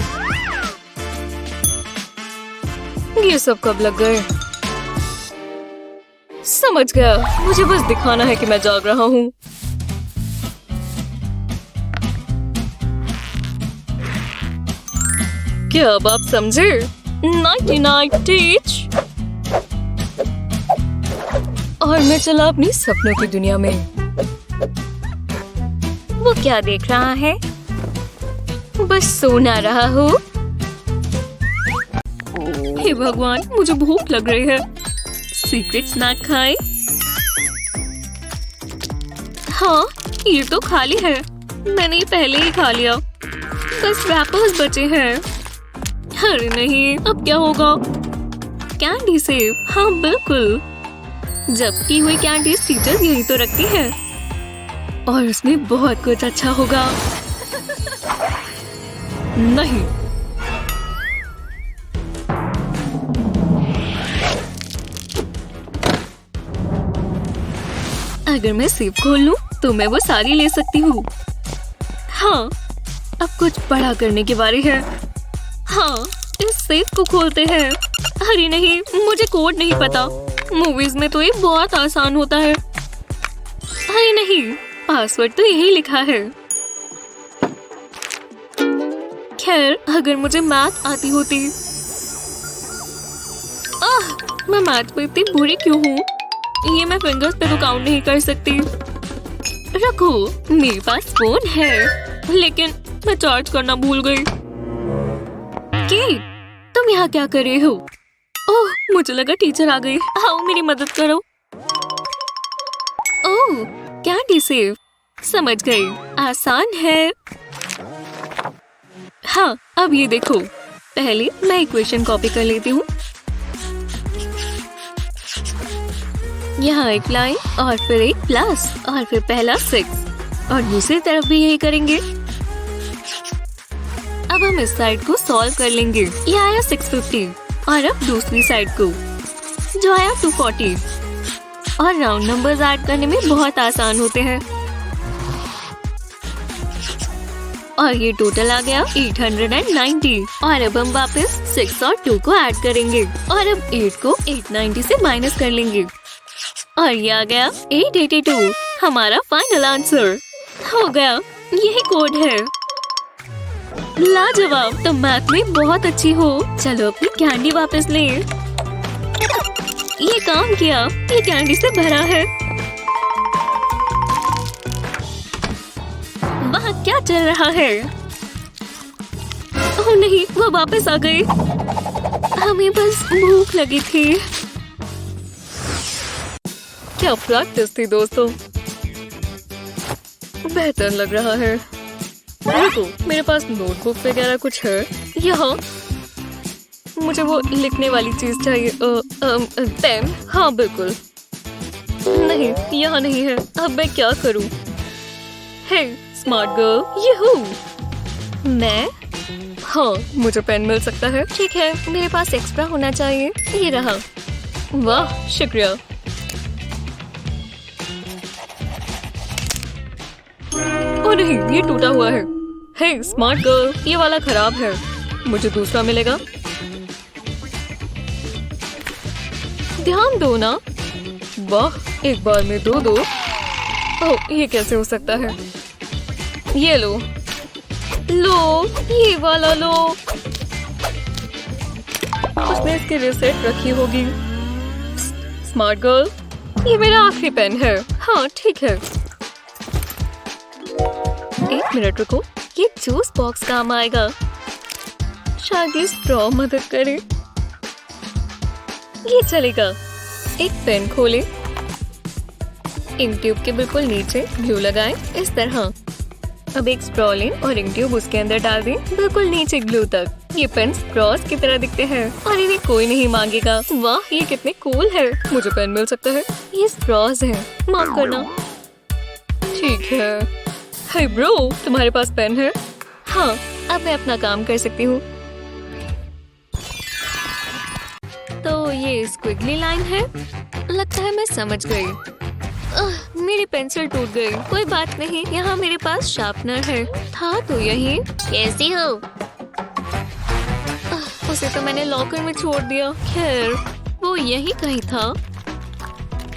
ये सब कब लग गए? समझ गया, मुझे बस दिखाना है कि मैं जाग रहा हूँ। क्या अब आप समझे? 99 टीच। और मैं चला अपनी सपनों की दुनिया में। वो क्या देख रहा है? बस सो ना रहा हूँ। हे भगवान, मुझे भूख लग रही है। सीक्रेट स्नैक खाएं? हाँ, ये तो खाली है। मैंने ये पहले ही खा लिया। बस रैपर्स बचे हैं। अरे नहीं, अब क्या होगा? Candy save. हाँ बिल्कुल। जब की हुई कैंडी टीचर यही तो रखती है और उसमें बहुत कुछ अच्छा होगा। नहीं, अगर मैं सेब खोल लूं तो मैं वो सारी ले सकती हूँ। हाँ, अब कुछ बड़ा करने की बारी है। हाँ, इस सेब को खोलते हैं। अरे नहीं, मुझे कोड नहीं पता। मूवीज में तो ये बहुत आसान होता है। अरे नहीं, पासवर्ड तो यही लिखा है। खैर, अगर मुझे मैथ आती होती। मैं मैथ में इतनी बुरी क्यों हूँ? ये मैं फिंगर्स पे तो काउंट नहीं कर सकती। रखो, मेरे पास फोन है, लेकिन मैं चार्ज करना भूल गई। केट, तुम यहाँ क्या कर रहे हो? ओह, मुझे लगा टीचर आ गई। आओ मेरी मदद करो। ओह, कैंडी सेव। समझ गई, आसान है। हाँ, अब ये देखो। पहले मैं इक्वेशन कॉपी कर लेती हूँ। यहाँ एक लाइन और फिर एक प्लस और फिर पहला 6 और दूसरी तरफ भी यही करेंगे। अब हम इस साइड को सॉल्व कर लेंगे। ये आया 650 और अब दूसरी साइड को जो आया 240। और राउंड नंबर्स ऐड करने में बहुत आसान होते हैं। और ये टोटल आ गया 890। और अब हम वापस 6 और 2 को ऐड करेंगे और अब 8 को 890 से माइनस कर लेंगे और ये आ गया 882। हमारा फाइनल आंसर हो गया। यही कोड है। लाजवाब, तुम मैथ में बहुत अच्छी हो। चलो अपनी कैंडी वापस ले। ये काम किया। ये कैंडी से भरा है। वहाँ क्या चल रहा है? ओह नहीं, वो वापस आ गए। हमें बस भूख लगी थी। क्या प्रैक्टिस थी दोस्तों। बेहतर लग रहा है। रुको, मेरे पास नोटबुक वगैरह कुछ है यहाँ। मुझे वो लिखने वाली चीज चाहिए। पेन। हाँ बिल्कुल। नहीं, यहाँ नहीं है। अब मैं क्या करूँ? हे स्मार्ट गर्ल, यहू। मैं? हाँ, मुझे पेन मिल सकता है। ठीक है, मेरे पास एक्स्ट्रा होना चाहिए। ये रहा। वाह, शुक्रिया। ओ नहीं, ये टूटा हुआ है। हे स्मार्ट गर्ल, ये वाला खराब है। मुझे दूसरा मिलेगा। ध्यान दो ना। वाह, एक बार में दो। ओह, ये कैसे हो सकता है? ये लो, ये वाला लो। उसने इसकी रिसेट रखी होगी। स्मार्ट गर्ल, ये मेरा आखिरी पेन है। हाँ ठीक है। एक मिनट रुको, ये जूस बॉक्स काम आएगा। शायद ये स्ट्रॉ मदद करे। ये चलेगा। एक पेन खोलें, इंक ट्यूब के बिल्कुल नीचे ग्लू लगाएं इस तरह। अब एक स्ट्रॉ लें और इंक ट्यूब उसके अंदर डाल दें बिल्कुल नीचे ग्लू तक। ये पेन स्ट्रॉस की तरह दिखते हैं और इन्हें कोई नहीं मांगेगा। वाह, ये कितने कूल है। मुझे पेन मिल सकता है। ये स्ट्रॉस है, माफ करना। ठीक है। हे ब्रो, तुम्हारे पास पेन है? हाँ, अब मैं अपना काम कर सकती हूँ। तो ये स्क्विगली लाइन है। लगता है मैं समझ गई। मेरी पेंसिल टूट गई। कोई बात नहीं, यहाँ मेरे पास शार्पनर है। था तो यही। कैसी हो? उसे तो मैंने लॉकर में छोड़ दिया। खैर, वो यही कहीं था।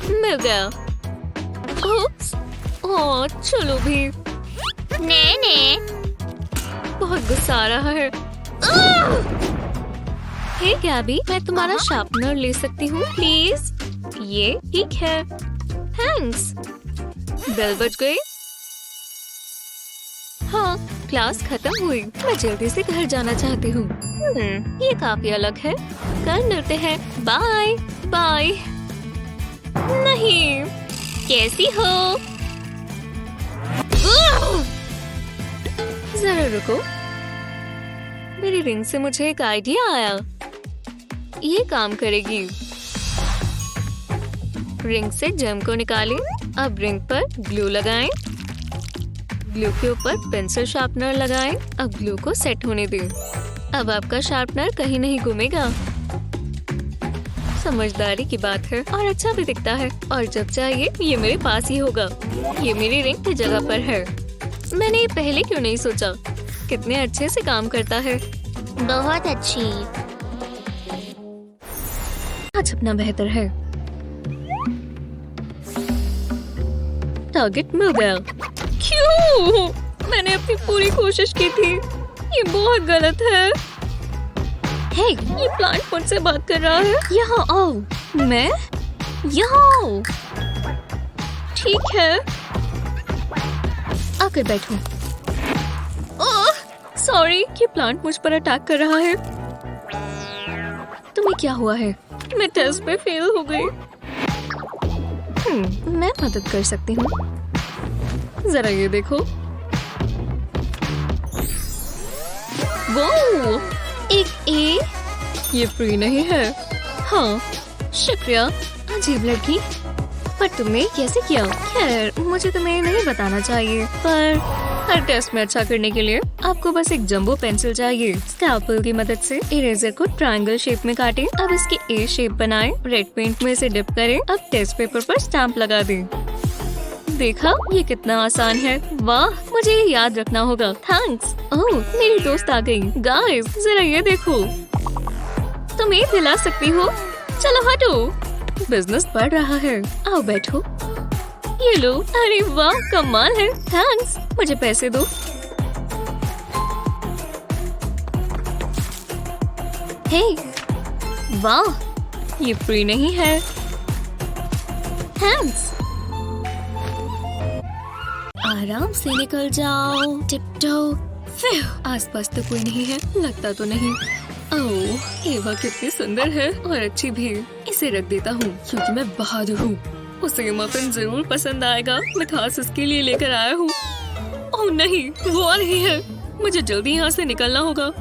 मिल गया। ओह, चलो भी। ने बहुत गुस्सा आ रहा है। हे गैबी, मैं तुम्हारा शार्पनर ले सकती हूँ प्लीज? ये ठीक है। थैंक्स। बेल बज गई। हाँ, क्लास खत्म हुई। मैं जल्दी से घर जाना चाहती हूँ। ये काफी अलग है। कल मिलते हैं। Bye bye. नहीं, कैसी हो? जरा रुको, मेरी रिंग से मुझे एक आइडिया आया। ये काम करेगी। रिंग से जेम को निकालें। अब रिंग पर ग्लू लगाएं। ग्लू के ऊपर पेंसिल शार्पनर लगाएं। अब ग्लू को सेट होने दें। अब आपका शार्पनर कहीं नहीं घूमेगा। समझदारी की बात है और अच्छा भी दिखता है। और जब चाहिए ये मेरे पास ही होगा। ये मेरी रिंग की जगह पर है। मैंने ये पहले क्यों नहीं सोचा? कितने अच्छे से काम करता है। बहुत अच्छी। आज अपना बेहतर है। टारगेट मिल गया। क्यों? मैंने अपनी पूरी कोशिश की थी। ये बहुत गलत है। हे, ये प्लांट मुझसे बात कर रहा है। यहाँ आओ। मैं? यहाँ आओ। ठीक है, आकर बैठो। ओह, सॉरी, ये प्लांट मुझ पर अटैक कर रहा है। तुम्हें क्या हुआ है? मैं टेस्ट में फेल हो गई। मैं मदद कर सकती हूँ। जरा ये देखो। वो एक ए। ये फ्री नहीं है। हाँ, शुक्रिया। अजीब लड़की। पर तुमने कैसे किया? खैर, मुझे तुम्हें नहीं बताना चाहिए, पर हर टेस्ट में अच्छा करने के लिए आपको बस एक जंबो पेंसिल चाहिए। स्कैल्पेल की मदद से इरेजर को ट्रायंगल शेप में काटें। अब इसकी ए शेप बनाएं। रेड पेंट में इसे डिप करें। अब टेस्ट पेपर पर स्टैम्प लगा दें। देखा, ये कितना आसान है। वाह, मुझे ये याद रखना होगा। थैंक्स। ओह, मेरी दोस्त आ गई। गाइस, जरा ये देखो। तुम ये दिला सकती हो? चलो हटो। बिजनेस बढ़ रहा है। आओ बैठो। ये लो। अरे वाह, कमाल है। थैंक्स। मुझे पैसे दो। हे, वाह, ये फ्री नहीं है। थैंक्स। आराम से निकल जाओ। टिप्टो। आसपास तो कोई नहीं है। लगता तो नहीं। ओह, एवा कितनी सुंदर है और अच्छी भी। इसे रख देता हूँ क्योंकि मैं बहादुर हूँ। उसे ये मफिन जरूर पसंद आएगा। मैं खास उसके लिए लेकर आया हूँ। ओह नहीं, वो आ रही है। मुझे जल्दी यहाँ से निकलना होगा।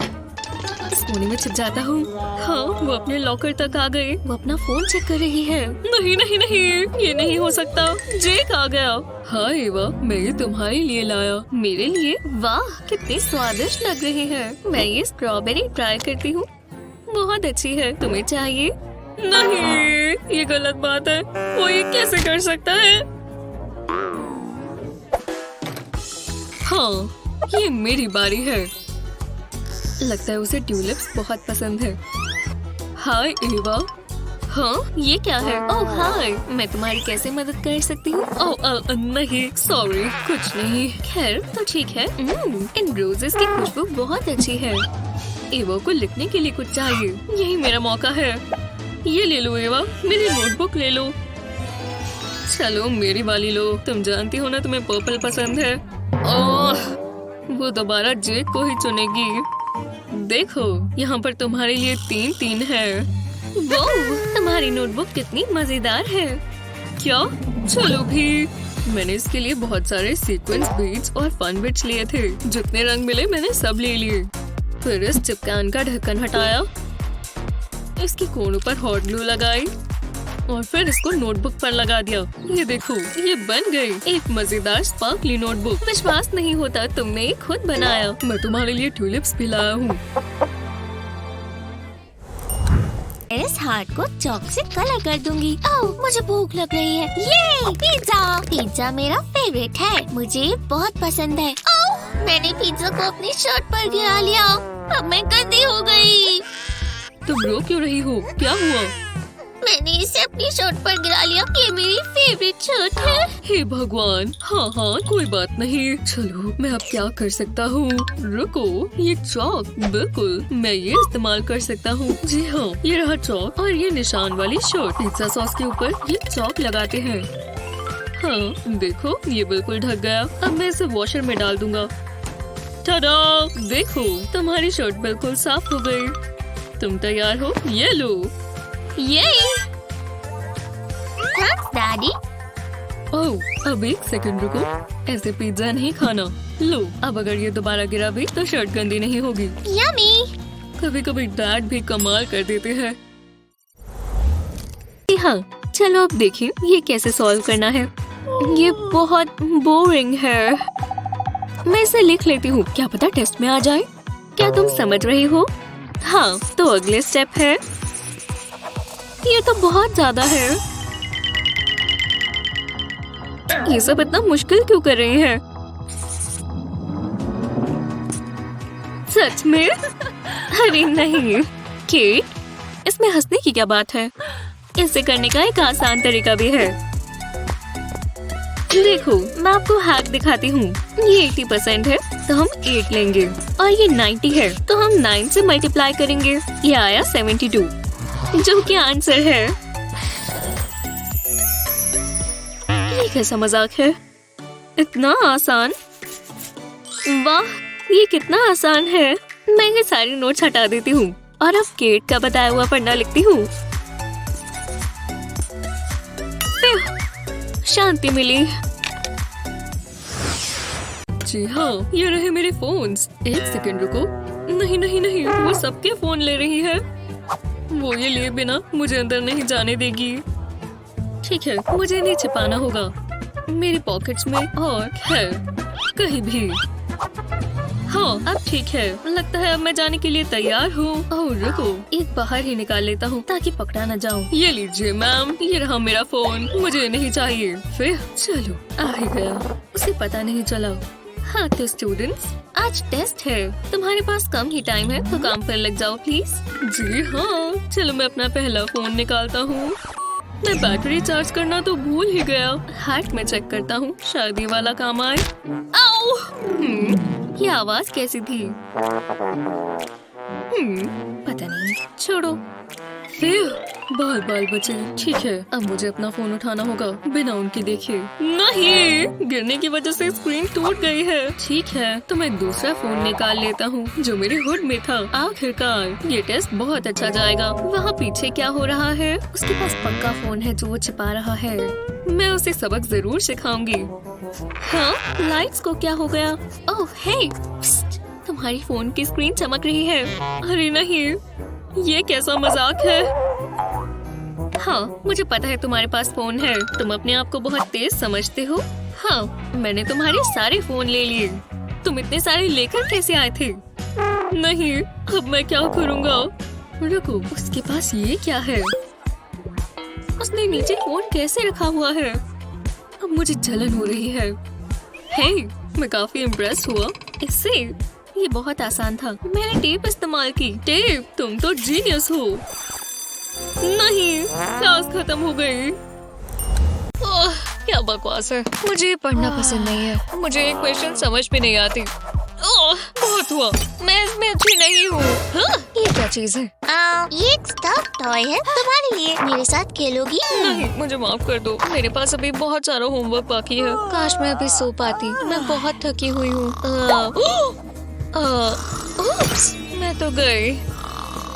इस कोने में छिप जाता हूँ। हाँ, वो अपने लॉकर तक आ गए। वो अपना फोन चेक कर रही है। नहीं नहीं नहीं, ये नहीं हो सकता। जेक आ गया। हाँ एवा, मैं ये तुम्हारे लिए लाया। मेरे लिए? वाह, कितनी स्वादिष्ट लग रही है। मैं ये स्ट्रॉबेरी ट्राई करती हूँ। बहुत अच्छी है। तुम्हें चाहिए? नहीं, ये गलत बात है। वो ये कैसे कर सकता है? हाँ, ये मेरी बारी है। लगता है उसे ट्यूलिप्स बहुत पसंद है। हाय एवा। हाँ, ये क्या है? ओह हाय, मैं तुम्हारी कैसे मदद कर सकती हूँ? ओह नहीं, सॉरी, कुछ नहीं। खैर तो ठीक है। इन रोजेस की खुशबू बहुत अच्छी है। एवा को लिखने के लिए कुछ चाहिए। यही मेरा मौका है। ये ले लो एवा, मेरी नोटबुक ले लो। चलो मेरी वाली लो। तुम जानती हो ना, तुम्हें पर्पल पसंद है। ओह, वो दोबारा जेक को ही चुनेगी। देखो, यहाँ पर तुम्हारे लिए 3-3 है। वो, तुम्हारी नोटबुक कितनी मजेदार है। क्या? चलो भी। मैंने इसके लिए बहुत सारे सीक्वेंस बीड्स और फन बिट्स लिए थे। जितने रंग मिले मैंने सब ले लिए। फिर इस चिपकान का ढक्कन हटाया, इसकी कोनों पर हॉट ग्लू लगाई और फिर इसको नोटबुक पर लगा दिया। ये देखो, ये बन गई एक मजेदार स्पार्कली नोटबुक। विश्वास नहीं होता, तुमने ये खुद बनाया। मैं तुम्हारे लिए ट्यूलिप्स भी लाया हूँ। इस हार्ट को चॉक से कलर कर दूंगी। ओह, मुझे भूख लग रही है। ये पिज्जा। पिज्जा मेरा फेवरेट है। मुझे बहुत पसंद है। ओह, मैंने पिज्जा को अपनी शर्ट पर गिरा लिया। अब मैं गंदी हो गई। तुम रो क्यों रही हो? क्या हुआ? मैंने इसे अपनी शर्ट पर गिरा लिया। ये मेरी फेवरेट शर्ट है। हे भगवान। हाँ हाँ, कोई बात नहीं। चलो, मैं अब क्या कर सकता हूँ? रुको, ये चौक। बिल्कुल, मैं ये इस्तेमाल कर सकता हूँ। जी हाँ, ये रहा चौक और ये निशान वाली शर्ट। पिज्जा सॉस के ऊपर ये चौक लगाते हैं। हाँ देखो, ये बिल्कुल ढक गया। अब मैं इसे वॉशर में डाल दूंगा। टाडा! देखो, तुम्हारी शर्ट बिल्कुल साफ हो गई। तुम तैयार हो? ये लो। ये थैंक्स डैडी। ओह, अब एक सेकंड रुको। ऐसे पिज्जा नहीं खाना। लो, अब अगर ये दोबारा गिरा भी तो शर्ट गंदी नहीं होगी। यम्मी। कभी कभी डैड भी कमाल कर देते हैं। हाँ, चलो अब देखिए ये कैसे सॉल्व करना है। ये बहुत बोरिंग है। मैं इसे लिख लेती हूँ, क्या पता टेस्ट में आ जाए। क्या तुम समझ रही हो? हाँ, तो अगले स्टेप है। ये तो बहुत ज्यादा है। ये सब इतना मुश्किल क्यों कर रहे हैं? सच में? अरे नहीं केट, इसमें हंसने की क्या बात है? इसे करने का एक आसान तरीका भी है। देखो, मैं आपको हैक दिखाती हूँ। ये 80% है तो हम 8 लेंगे और ये 90 है तो हम 9 से मल्टीप्लाई करेंगे। ये आया 72, जो कि आंसर है। ये कैसा मजाक है? इतना आसान। वाह, ये कितना आसान है। मैं ये सारी नोट्स हटा देती हूँ और अब केट का बताया हुआ पन्ना लिखती हूँ। शांति मिली। जी हाँ, ये रहे मेरे फोन्स। एक सेकंड रुको। नहीं नहीं नहीं, वो सबके फोन ले रही है। वो ये लिए बिना मुझे अंदर नहीं जाने देगी। ठीक है, मुझे नहीं छिपाना होगा। मेरी पॉकेट्स में और खैर कहीं भी। हाँ अब ठीक है, लगता है अब मैं जाने के लिए तैयार हूँ। ओह रुको, एक बाहर ही निकाल लेता हूँ ताकि पकड़ा न जाऊँ। ये लीजिए मैम, ये रहा मेरा फोन, मुझे नहीं चाहिए। फिर चलो आ ही गया, उसे पता नहीं चला। हाँ तो स्टूडेंट्स, आज टेस्ट है, तुम्हारे पास कम ही टाइम है तो काम पर लग जाओ प्लीज। जी हाँ, चलो मैं अपना पहला फोन निकालता हूँ। मैं बैटरी चार्ज करना तो भूल ही गया। हार्ट में चेक करता हूँ, शायद ये वाला काम आए। आओ! ये आवाज कैसी थी? पता नहीं, छोड़ो। बाल बाल बचे। ठीक है, अब मुझे अपना फोन उठाना होगा बिना उनके देखे। नहीं, गिरने की वजह से स्क्रीन टूट गई है। ठीक है, तो मैं दूसरा फोन निकाल लेता हूँ जो मेरे हुड में था। आखिरकार ये टेस्ट बहुत अच्छा जाएगा। वहाँ पीछे क्या हो रहा है? उसके पास पक्का फोन है जो वो छिपा रहा है। मैं उसे सबक जरूर सिखाऊंगी। हाँ, लाइट्स को क्या हो गया? ओह हे, तुम्हारी फोन की स्क्रीन चमक रही है। अरे नहीं, ये कैसा मजाक है? हाँ, मुझे पता है तुम्हारे पास फोन है। तुम अपने आप को बहुत तेज समझते हो। हाँ, मैंने तुम्हारे सारे फोन ले लिए। तुम इतने सारे लेकर कैसे आए थे? नहीं, अब मैं क्या करूँगा? रुको, उसके पास ये क्या है? उसने नीचे फोन कैसे रखा हुआ है? अब मुझे जलन हो रही है। हे, मैं काफी इम्प्रेस हुआ इससे। ये बहुत आसान था। मैंने टेप इस्तेमाल की। टेप, तुम तो जीनियस हो। नहीं, क्लास खत्म हो गई। ओह, क्या बकवास है। मुझे पढ़ना पसंद नहीं है। मुझे एक क्वेश्चन समझ में नहीं आती। ओह, बहुत हुआ। मैं इसमें अच्छी नहीं हूँ। हाँ, ये क्या चीज है? ये एक स्टफ टॉय है तुम्हारे लिए। मेरे साथ खेलोगी? नहीं, मुझे माफ कर दो। मेरे पास अभी बहुत सारा होमवर्क बाकी है। काश मैं अभी सो पाती। मैं बहुत थकी हुई हूँ। उप्स, मैं तो गई।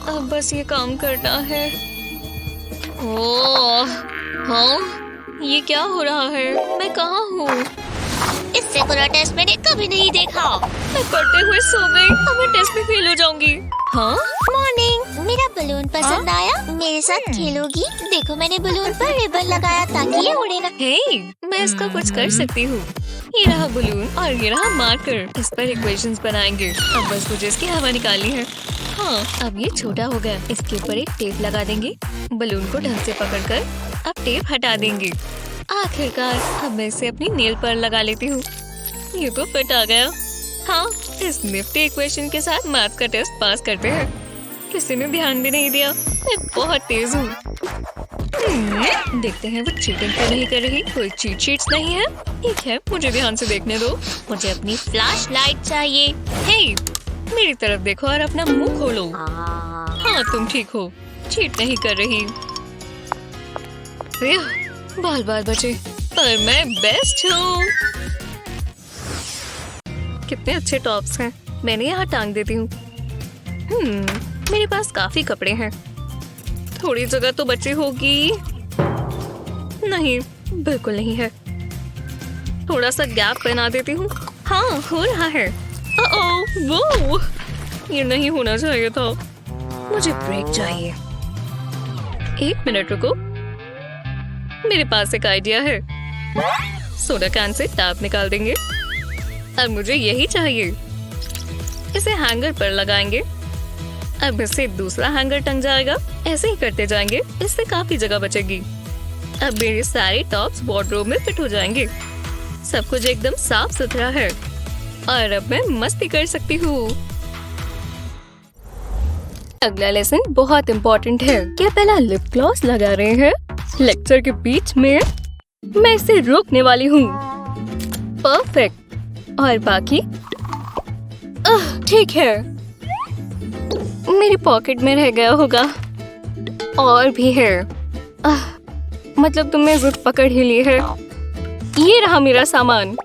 अब बस ये काम करना है। ओह, हाँ, ये क्या हो रहा है? मैं कहाँ हूँ? इससे बुरा टेस्ट मैंने कभी नहीं देखा। मैं पढ़ते हुए सो गई। अब मैं टेस्ट में फेल हो जाऊंगी। हाँ, मॉर्निंग, मेरा बलून पसंद आया? मेरे साथ खेलोगी? देखो, मैंने बलून पर रिबन लगाया ताकि ये उड़े ना। हे, मैं इसका कुछ कर सकती हूँ। ये रहा बलून और ये रहा मार्कर। इस पर इक्वेशंस बनाएंगे। अब बस मुझे इसकी हवा निकालनी है। हाँ, अब ये छोटा हो गया। इसके ऊपर एक टेप लगा देंगे। बलून को ढंग से पकड़कर अब टेप हटा देंगे। आखिरकार अब मैं इसे अपनी नेल पर लगा लेती हूँ। ये तो फिट आ गया। हाँ, इस निफ्टी इक्वेशन के साथ मैथ का टेस्ट पास करते हैं। किसी ने ध्यान भी नहीं दिया। मैं बहुत तेज हूँ। देखते हैं वो चीटिंग तो नहीं कर रही। कोई चीट शीट्स नहीं है। ठीक है, मुझे ध्यान से देखने दो। मुझे अपनी फ्लैश लाइट चाहिए। हे, मेरी तरफ देखो और अपना मुंह खोलो। हाँ, तुम ठीक हो, चीट नहीं कर रही। बाल बाल बचे, पर मैं बेस्ट हूँ। कितने अच्छे टॉप्स हैं। मैंने यहाँ टांग देती हूँ। मेरे पास काफी कपड़े हैं। थोड़ी जगह तो बची होगी। नहीं, बिल्कुल नहीं है। थोड़ा सा गैप बना देती हूँ। हाँ, हो रहा है। वो ये नहीं होना चाहिए था। मुझे ब्रेक चाहिए। एक मिनट रुको, मेरे पास एक आइडिया है। सोडा कैन से टैप निकाल देंगे और मुझे यही चाहिए। इसे हैंगर पर लगाएंगे। अब इससे दूसरा हैंगर टंग जाएगा। ऐसे ही करते जाएंगे। इससे काफी जगह बचेगी। अब मेरे सारे टॉप्स वार्डरोब में फिट हो जाएंगे। सब कुछ एकदम साफ सुथरा है और अब मैं मस्ती कर सकती हूँ। अगला लेसन बहुत इम्पोर्टेंट है। क्या पहला लिप ग्लॉस लगा रहे हैं? लेक्चर के बीच में मैं इसे रोकने वाली हूँ। परफेक्ट। और बाकी ठीक है। मेरी पॉकेट में रह गया होगा। और भी है। मतलब तुमने जिद पकड़ ही ली है। ये रहा मेरा सामान।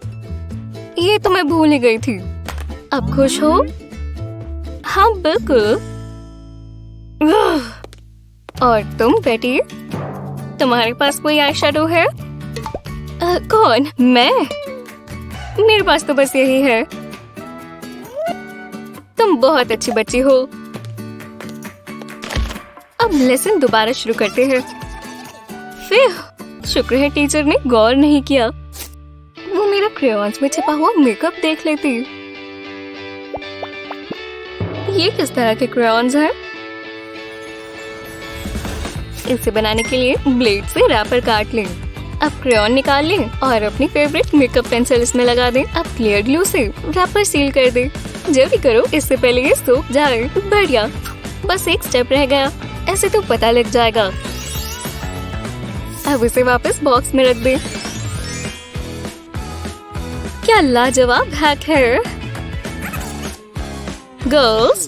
ये तो मैं भूल ही गई थी। अब खुश हो? हाँ, बिल्कुल। और तुम बेटी, तुम्हारे पास कोई आई शैडो है? कौन? मैं? मेरे पास तो बस यही है। तुम बहुत अच्छी बच्ची हो। अब लेसन दोबारा शुरू करते हैं। फिर शुक्र है टीचर ने गौर नहीं किया। वो मेरा क्रेयॉन्स में छिपा हुआ मेकअप देख लेती। ये किस तरह के क्रेयॉन्स हैं? इसे बनाने के लिए ब्लेड से रैपर काट लें। अब क्रेयॉन निकाल लें और अपनी फेवरेट मेकअप पेंसिल इसमें लगा दें। अब क्लियर ग्लू से रैपर सील कर दें। जल्दी करो, इससे पहले ये सूख जाए। बढ़िया, बस एक स्टेप रह गया। ऐसे तो पता लग जाएगा। अब इसे वापस बॉक्स में रख दें। क्या लाजवाब हैक है। गर्ल्स,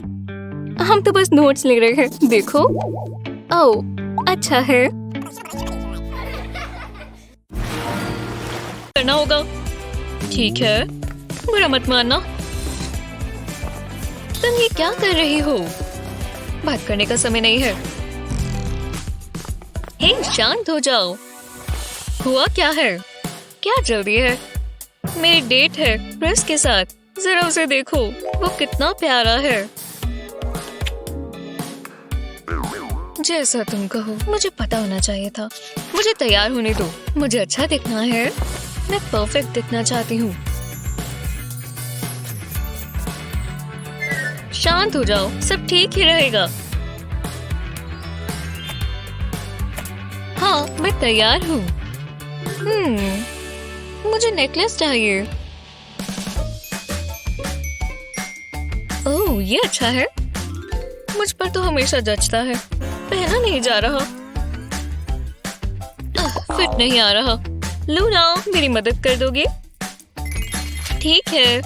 हम तो बस नोट्स ले रहे हैं। देखो। ओह, अच्छा है। करना होगा। ठीक है, बुरा मत मानना। तुम ये क्या कर रही हो? बात करने का समय नहीं है। हे, शांत हो जाओ। हुआ क्या है? क्या जल्दी है? मेरी डेट है क्रिस के साथ। जरा उसे देखो, वो कितना प्यारा है। जैसा तुम कहो, मुझे पता होना चाहिए था। मुझे तैयार होने दो। मुझे अच्छा दिखना है। मैं परफेक्ट दिखना चाहती हूँ। शांत हो जाओ, सब ठीक ही रहेगा। हाँ, मैं तैयार हूँ। मुझे नेकलेस चाहिए। ओह, ये अच्छा है। मुझ पर तो हमेशा जचता है। पहना नहीं जा रहा। फिट नहीं आ रहा। लूना, मेरी मदद कर दोगे? ठीक है,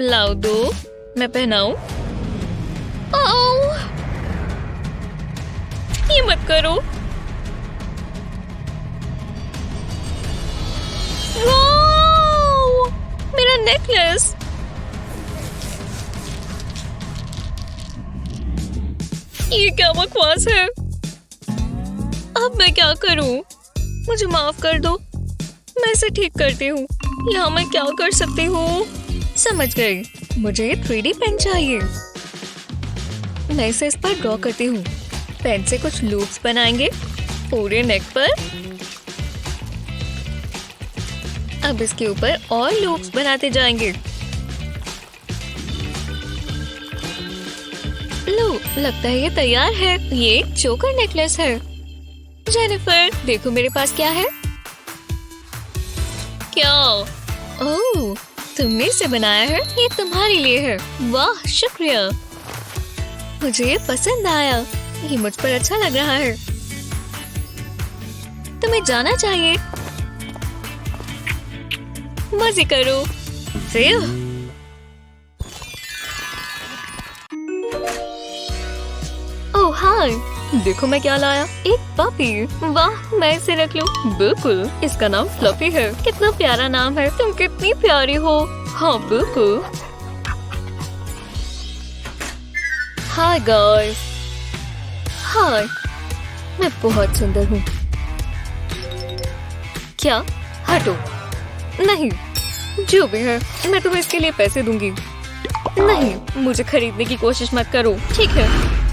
लाओ दो, मैं पहनाऊं। ओह, ये मत करो। वाओ, मेरा नेकलेस। ये क्या बकवास है। अब मैं क्या करूं? मुझे माफ कर दो। मैं इसे ठीक करती हूँ। यहाँ मैं क्या कर सकती हूँ? समझ गई, मुझे 3D पेन चाहिए। मैं इसे इस पर ड्रॉ करती हूँ। पेन से कुछ लूप्स बनाएंगे पूरे नेक पर। अब इसके ऊपर और लूप्स बनाते जाएंगे। लो, लगता है ये तैयार है। ये एक चोकर नेकलेस है। जेनिफर, देखो मेरे पास क्या है। क्या? ओह, तुमने इसे बनाया है? ये तुम्हारे लिए है। वाह, शुक्रिया। मुझे ये पसंद आया। ये मुझ पर अच्छा लग रहा है। तुम्हें जाना चाहिए। मजे करो। फिर ओह हाय, देखो मैं क्या लाया। एक पपी। वाह, मैं इसे रख लूं। बिल्कुल, इसका नाम फ्लफी है। कितना प्यारा नाम है। तुम कितनी प्यारी हो। हाँ बिल्कुल। Hi guys. हाय, मैं बहुत सुंदर हूँ। क्या? हटो। नहीं, जो भी है, मैं तुम्हें इसके लिए पैसे दूंगी। नहीं, मुझे खरीदने की कोशिश मत करो। ठीक है।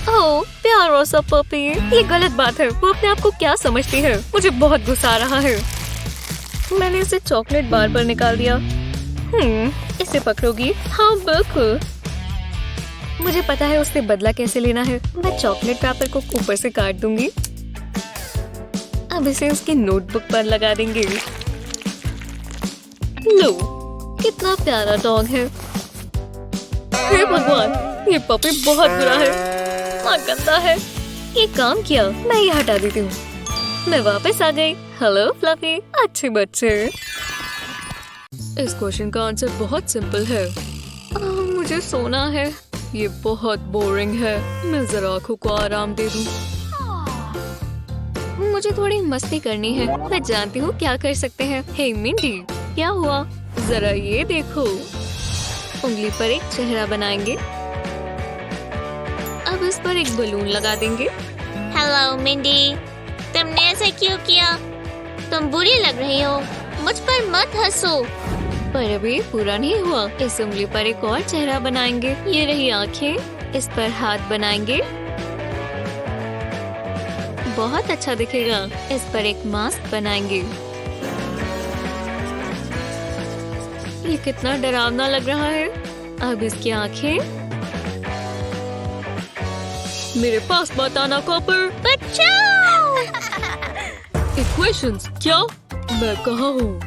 ओह, प्यारा सा पपी। ये गलत बात है। वो अपने आप को क्या समझती है। मुझे बहुत गुस्सा आ रहा है। मैंने इसे चॉकलेट बार पर निकाल दिया। इसे पकड़ोगी? हाँ बिल्कुल। मुझे पता है उससे बदला कैसे लेना है। मैं चॉकलेट रैपर को ऊपर से काट दूंगी। अब इसे उसकी नोटबुक पर लगा देंगे। लो, कितना प्यारा डॉग है। हे भगवान, ये पपी बहुत बुरा है। गंदा है। ये काम किया। मैं ये हटा देती हूँ। मैं वापस आ गई। हेलो फ्लफी, अच्छे बच्चे। इस क्वेश्चन का आंसर बहुत सिंपल है। मुझे सोना है। ये बहुत बोरिंग है। मैं जरा आँखों को आराम दे दूँ। मुझे थोड़ी मस्ती करनी है। मैं जानती हूँ क्या कर सकते हैं। हे मिंडी, क्या हुआ? जरा ये देखो। उंगली पर एक चेहरा बनाएंगे। अब इस पर एक बलून लगा देंगे। हेलो मिंडी, तुमने ऐसा क्यों किया? तुम बुरी लग रही हो। मुझ पर मत हंसो। पर अभी पूरा नहीं हुआ। इस उंगली पर एक और चेहरा बनाएंगे। ये रही आंखें। इस पर हाथ बनाएंगे। बहुत अच्छा दिखेगा। इस पर एक मास्क बनाएंगे। ये कितना डरावना लग रहा है। अब इसकी आंखें। मेरे पास बताना कॉपर। बचाओ! इक्वेशंस क्या? मैं कहाँ हूँ?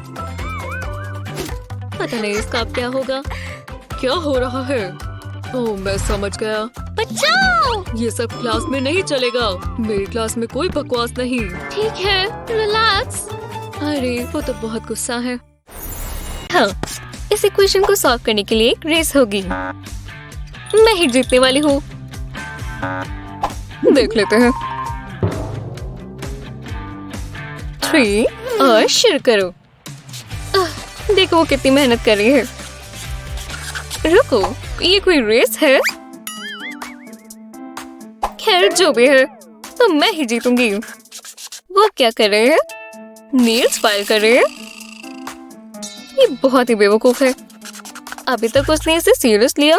पता नहीं इसका अब क्या होगा। क्या हो रहा है? ओह, मैं समझ गया। बचाओ! ये सब क्लास में नहीं चलेगा। मेरी क्लास में कोई बकवास नहीं। ठीक है, रिलैक्स। अरे वो तो बहुत गुस्सा है। हाँ, इस इक्वेशन को सॉल्व करने के लिए एक रेस होगी। मैं ही जीतने वाली हूँ। देख लेते हैं। 3 और शुरू करो। देखो वो कितनी मेहनत कर रही है। रुको, ये कोई रेस है? खैर जो भी है, तो मैं ही जीतूंगी। वो क्या कर रहे हैं? नेल्स फाइल कर रहे हैं? ये बहुत ही बेवकूफ है। अभी तक उसने इसे सीरियस लिया।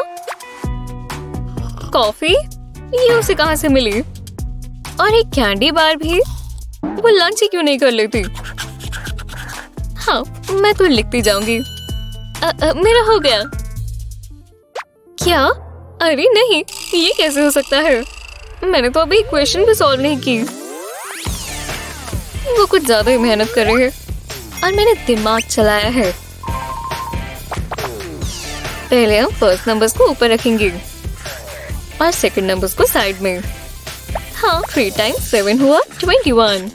कॉफी? ये उसे कहाँ से मिली? और एक कैंडी बार भी। वो लंच ही क्यों नहीं कर लेती? हाँ, मैं तो लिखती जाऊंगी। मेरा हो गया। क्या? अरे नहीं, ये कैसे हो सकता है? मैंने तो अभी इक्वेशन भी सॉल्व नहीं की। वो कुछ ज्यादा ही मेहनत कर रहे हैं और मैंने दिमाग चलाया है। पहले हम फर्स्ट नंबर्स को ऊपर रखेंगे और सेकंड नंबर्स को साइड में। हाँ, 3 टाइम्स 7 हुआ 21।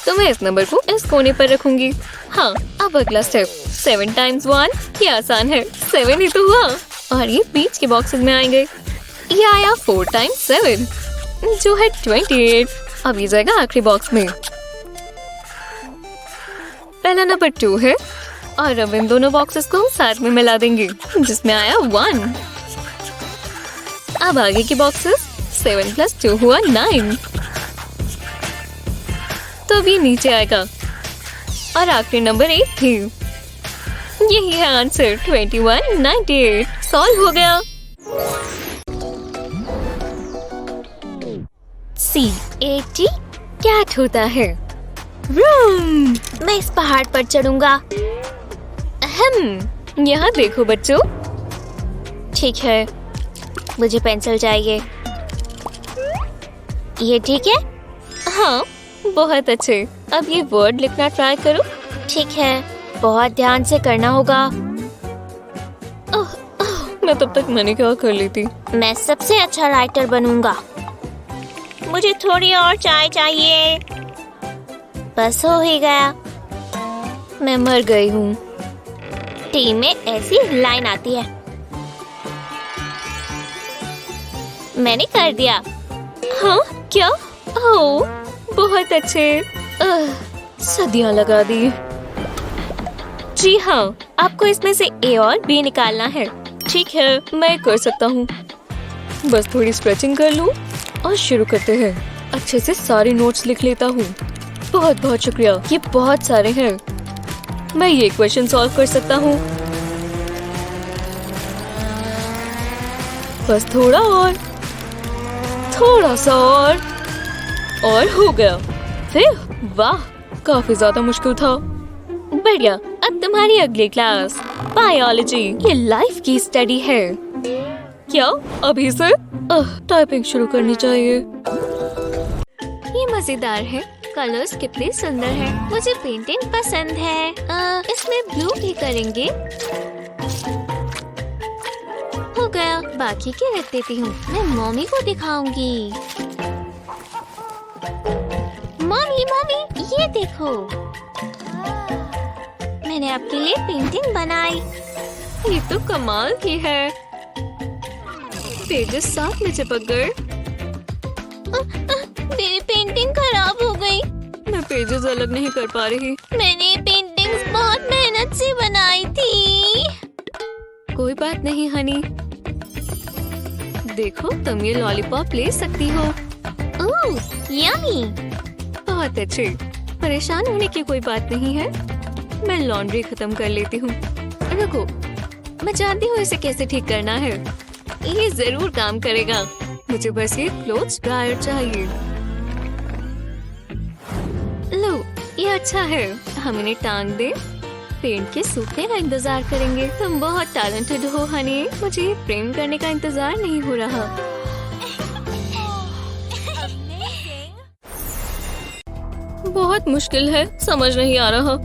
तो मैं इस नंबर को इस कोने पर रखूंगी। हाँ, अब अगला स्टेप 7 टाइम्स 1। ये आसान है, 7 ही तो हुआ। और ये बीच के बॉक्सेस में आएंगे। ये आया 4 टाइम्स 7 जो है 28। अब ये जाएगा आखिरी बॉक्स में। पहला नंबर 2 है और अब इन दोनों बॉक्सेस को हम साथ में मिला देंगे जिसमें आया 1। अब आगे के बॉक्सेस 7 + 2 हुआ 9। तो अब ये नीचे आएगा और आखिरी नंबर 8 थी। यही है आंसर 2198। सॉल्व हो गया। C80 कैट होता है। रूम, मैं इस पहाड़ पर चढ़ूंगा। यहाँ देखो बच्चों। ठीक है, मुझे पेंसिल चाहिए। ये ठीक है? हाँ, बहुत अच्छे। अब ये वर्ड लिखना ट्राई करो। ठीक है, बहुत ध्यान से करना होगा। मैं तब तक मैंने क्या कर ली थी। मैं सबसे अच्छा राइटर बनूंगा। मुझे थोड़ी और चाय चाहिए। बस हो ही गया। मैं मर गई हूँ। टी में ऐसी लाइन आती है। मैंने कर दिया। हाँ, क्या? ओह, बहुत अच्छे। सदियां लगा दी। जी हाँ, आपको इसमें से ए और बी निकालना है। ठीक है, मैं कर सकता हूँ। बस थोड़ी स्ट्रेचिंग कर लूँ और शुरू करते हैं। अच्छे से सारे नोट्स लिख लेता हूँ। बहुत बहुत शुक्रिया, ये बहुत सारे हैं। मैं ये क्वेश्चन सॉल्व कर सकता हूँ। बस थोड़ा और, थोड़ा सा और हो गया। फिर वाह, काफी ज्यादा मुश्किल था। बढ़िया। अब तुम्हारी अगली क्लास बायोलॉजी। ये लाइफ की स्टडी है। क्या अभी से? टाइपिंग शुरू करनी चाहिए। ये मजेदार है। कलर्स कितने सुंदर हैं। मुझे पेंटिंग पसंद है। इसमें ब्लू भी करेंगे। हो गया, बाकी के रख देती हूँ। मैं मम्मी को दिखाऊंगी। मम्मी मम्मी, ये देखो, मैंने आपके लिए पेंटिंग बनाई। ये तो कमाल की है। पेजेस साथ में चिपक गए। मेरी पेंटिंग खराब हो गई। मैं पेजेस अलग नहीं कर पा रही। मैंने पेंटिंग्स बहुत मेहनत से बनाई थी। कोई बात नहीं हनी। देखो, तुम ये लॉलीपॉप ले सकती हो। ओह, यम्मी। बहुत अच्छे। परेशान होने की कोई बात नहीं है। मैं लॉन्ड्री खत्म कर लेती हूँ। रुको, मैं जानती हूँ इसे कैसे ठीक करना है। ये जरूर काम करेगा। मुझे बस ये क्लोथ्स ड्रायर चाहिए। लो, ये अच्छा है। हम इन्हें टांग दे पेंट के सूखने का इंतजार करेंगे। तुम बहुत टैलेंटेड हो हनी, मुझे ये प्रिंट करने का इंतजार नहीं हो रहा। बहुत मुश्किल है, समझ नहीं आ रहा।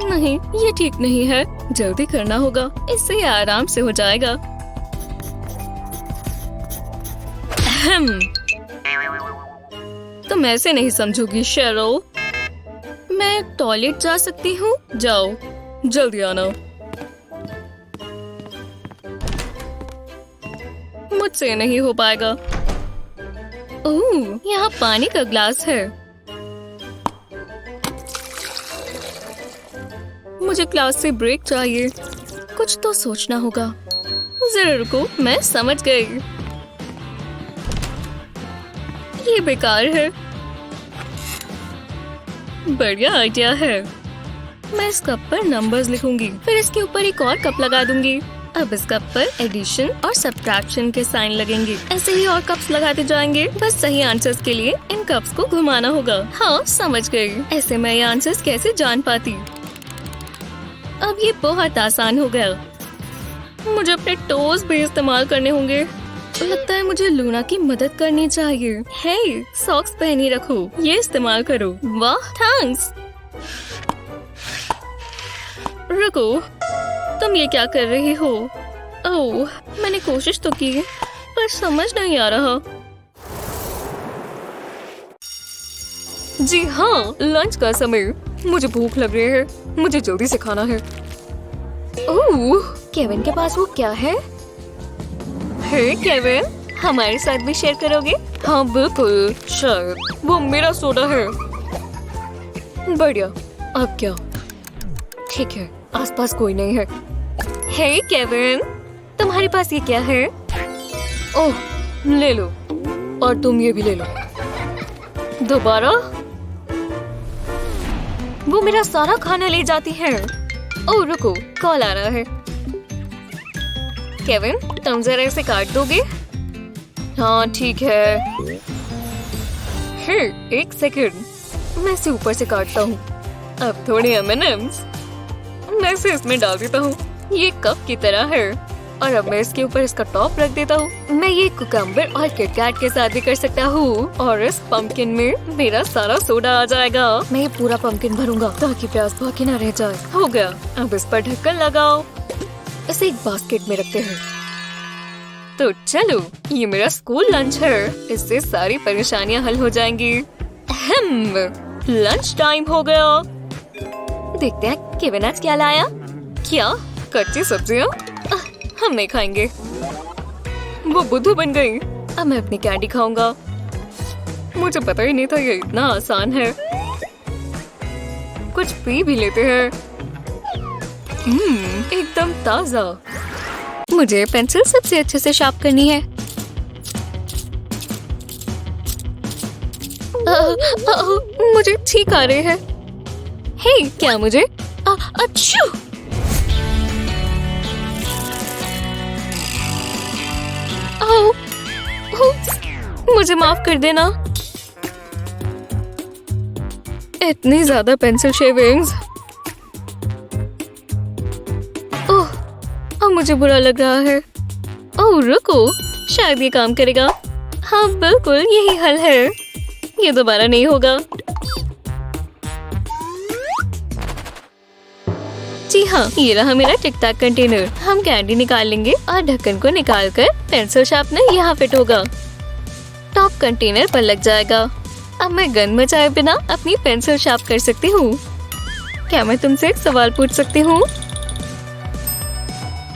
नहीं, ये ठीक नहीं है, जल्दी करना होगा, इससे ये आराम से हो जाएगा। तुम ऐसे नहीं समझोगी शेरो। मैं टॉयलेट जा सकती हूँ? जाओ, जल्दी आना। मुझसे नहीं हो पाएगा। ओह, यहाँ पानी का ग्लास है। मुझे क्लास से ब्रेक चाहिए, कुछ तो सोचना होगा। जरा रुको, मैं समझ गई। ये बेकार है। बढ़िया आइडिया है। मैं इस कप पर नंबर्स लिखूंगी, फिर इसके ऊपर एक और कप लगा दूंगी। अब इस कप पर एडिशन और सब्ट्रैक्शन के साइन लगेंगे। ऐसे ही और कप्स लगाते जाएंगे। बस सही आंसर्स के लिए इन कप्स को घुमाना होगा। हाँ, समझ गई। ऐसे मैं ये आंसर्स कैसे जान पाती? अब ये बहुत आसान हो गया। मुझे अपने टोज भी इस्तेमाल करने होंगे। लगता है मुझे लूना की मदद करनी चाहिए। हे, सॉक्स पहनी रखो, ये इस्तेमाल करो। वाह, थैंक्स। रुको, तुम ये क्या कर रही हो? ओह, मैंने कोशिश तो की, पर समझ नहीं आ रहा। जी हाँ, लंच का समय। मुझे भूख लग रही है, मुझे जल्दी से खाना है। ओह, केविन के पास वो क्या है? हे केविन, हमारे साथ भी शेयर करोगे? हाँ बिल्कुल, शायद वो मेरा सोडा है। बढ़िया, अब क्या? ठीक है, आसपास कोई नहीं है। हे केविन, तुम्हारे पास ये क्या है? ओह, ले लो, और तुम ये भी ले लो। दोबारा? वो मेरा सारा खाना ले जाती है। ओह रुको, कॉल आ रहा है। केविन, तुम जरा इसे काट दोगे? हाँ ठीक है। हे, एक सेकंड, मैं इसे ऊपर से काटता हूँ। अब थोड़े M&Ms मैं इसे इसमें डाल देता हूँ। ये कप की तरह है, और अब मैं इसके ऊपर इसका टॉप रख देता हूँ। मैं ये कुकम्बर और किटकैट के साथ भी कर सकता हूँ, और इस पंपकिन में मेरा सारा सोडा आ जाएगा। मैं ये पूरा पंपकिन भरूंगा ताकि प्यास बाकी ना रह जाए। हो गया, अब इस पर ढक्कन लगाओ। इसे एक बास्केट में रखते हैं। तो चलो, ये मेरा स्कूल लंच है। इससे सारी परेशानियाँ हल हो जाएंगी। लंच टाइम हो गया। देखते हैं केविन आज क्या लाया। क्या? कच्ची सब्जियाँ? हम नहीं खाएंगे। वो बुद्धू बन गई। अब मैं अपनी कैंडी खाऊंगा। मुझे पता ही नहीं था ये इतना आसान है। कुछ पी भी लेते हैं। एकदम ताजा। मुझे पेंसिल सबसे अच्छे से शार्प करनी है। मुझे छींक आ रही है। हे, क्या मुझे? अच्छू! मुझे माफ कर देना। इतनी ज्यादा पेंसिल शेविंग्स। ओह, अब मुझे बुरा लग रहा है। ओह रुको, शायद ये काम करेगा। हाँ बिल्कुल, यही हल है। ये दोबारा नहीं होगा। जी हाँ, ये रहा मेरा टिक टैक कंटेनर। हम कैंडी निकाल लेंगे और ढक्कन को निकालकर पेंसिल शार्पनर यहाँ फिट होगा। टॉप कंटेनर पर लग जाएगा। अब मैं गन मचाए बिना अपनी पेंसिल शार्प कर सकती हूँ। क्या मैं तुमसे एक सवाल पूछ सकती हूँ?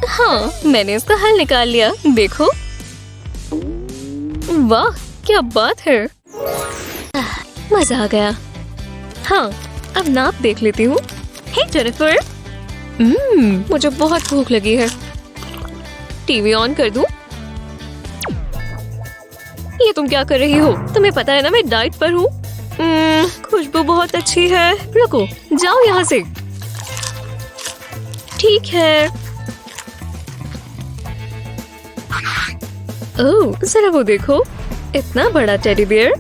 हाँ, मैंने इसका हल निकाल लिया। देखो। वाह, क्या बात है। मजा आ गया। हाँ, अब नाप देख लेती हूँ। हे जेनिफर, मुझे बहुत भूख लगी है। टीवी ऑन कर दूं? ये तुम क्या कर रही हो? तुम्हें पता है ना मैं डाइट पर हूँ। खुशबू बहुत अच्छी है। रुको, जाओ यहाँ से। ठीक है। ओह, जरा वो देखो, इतना बड़ा टेडी बियर।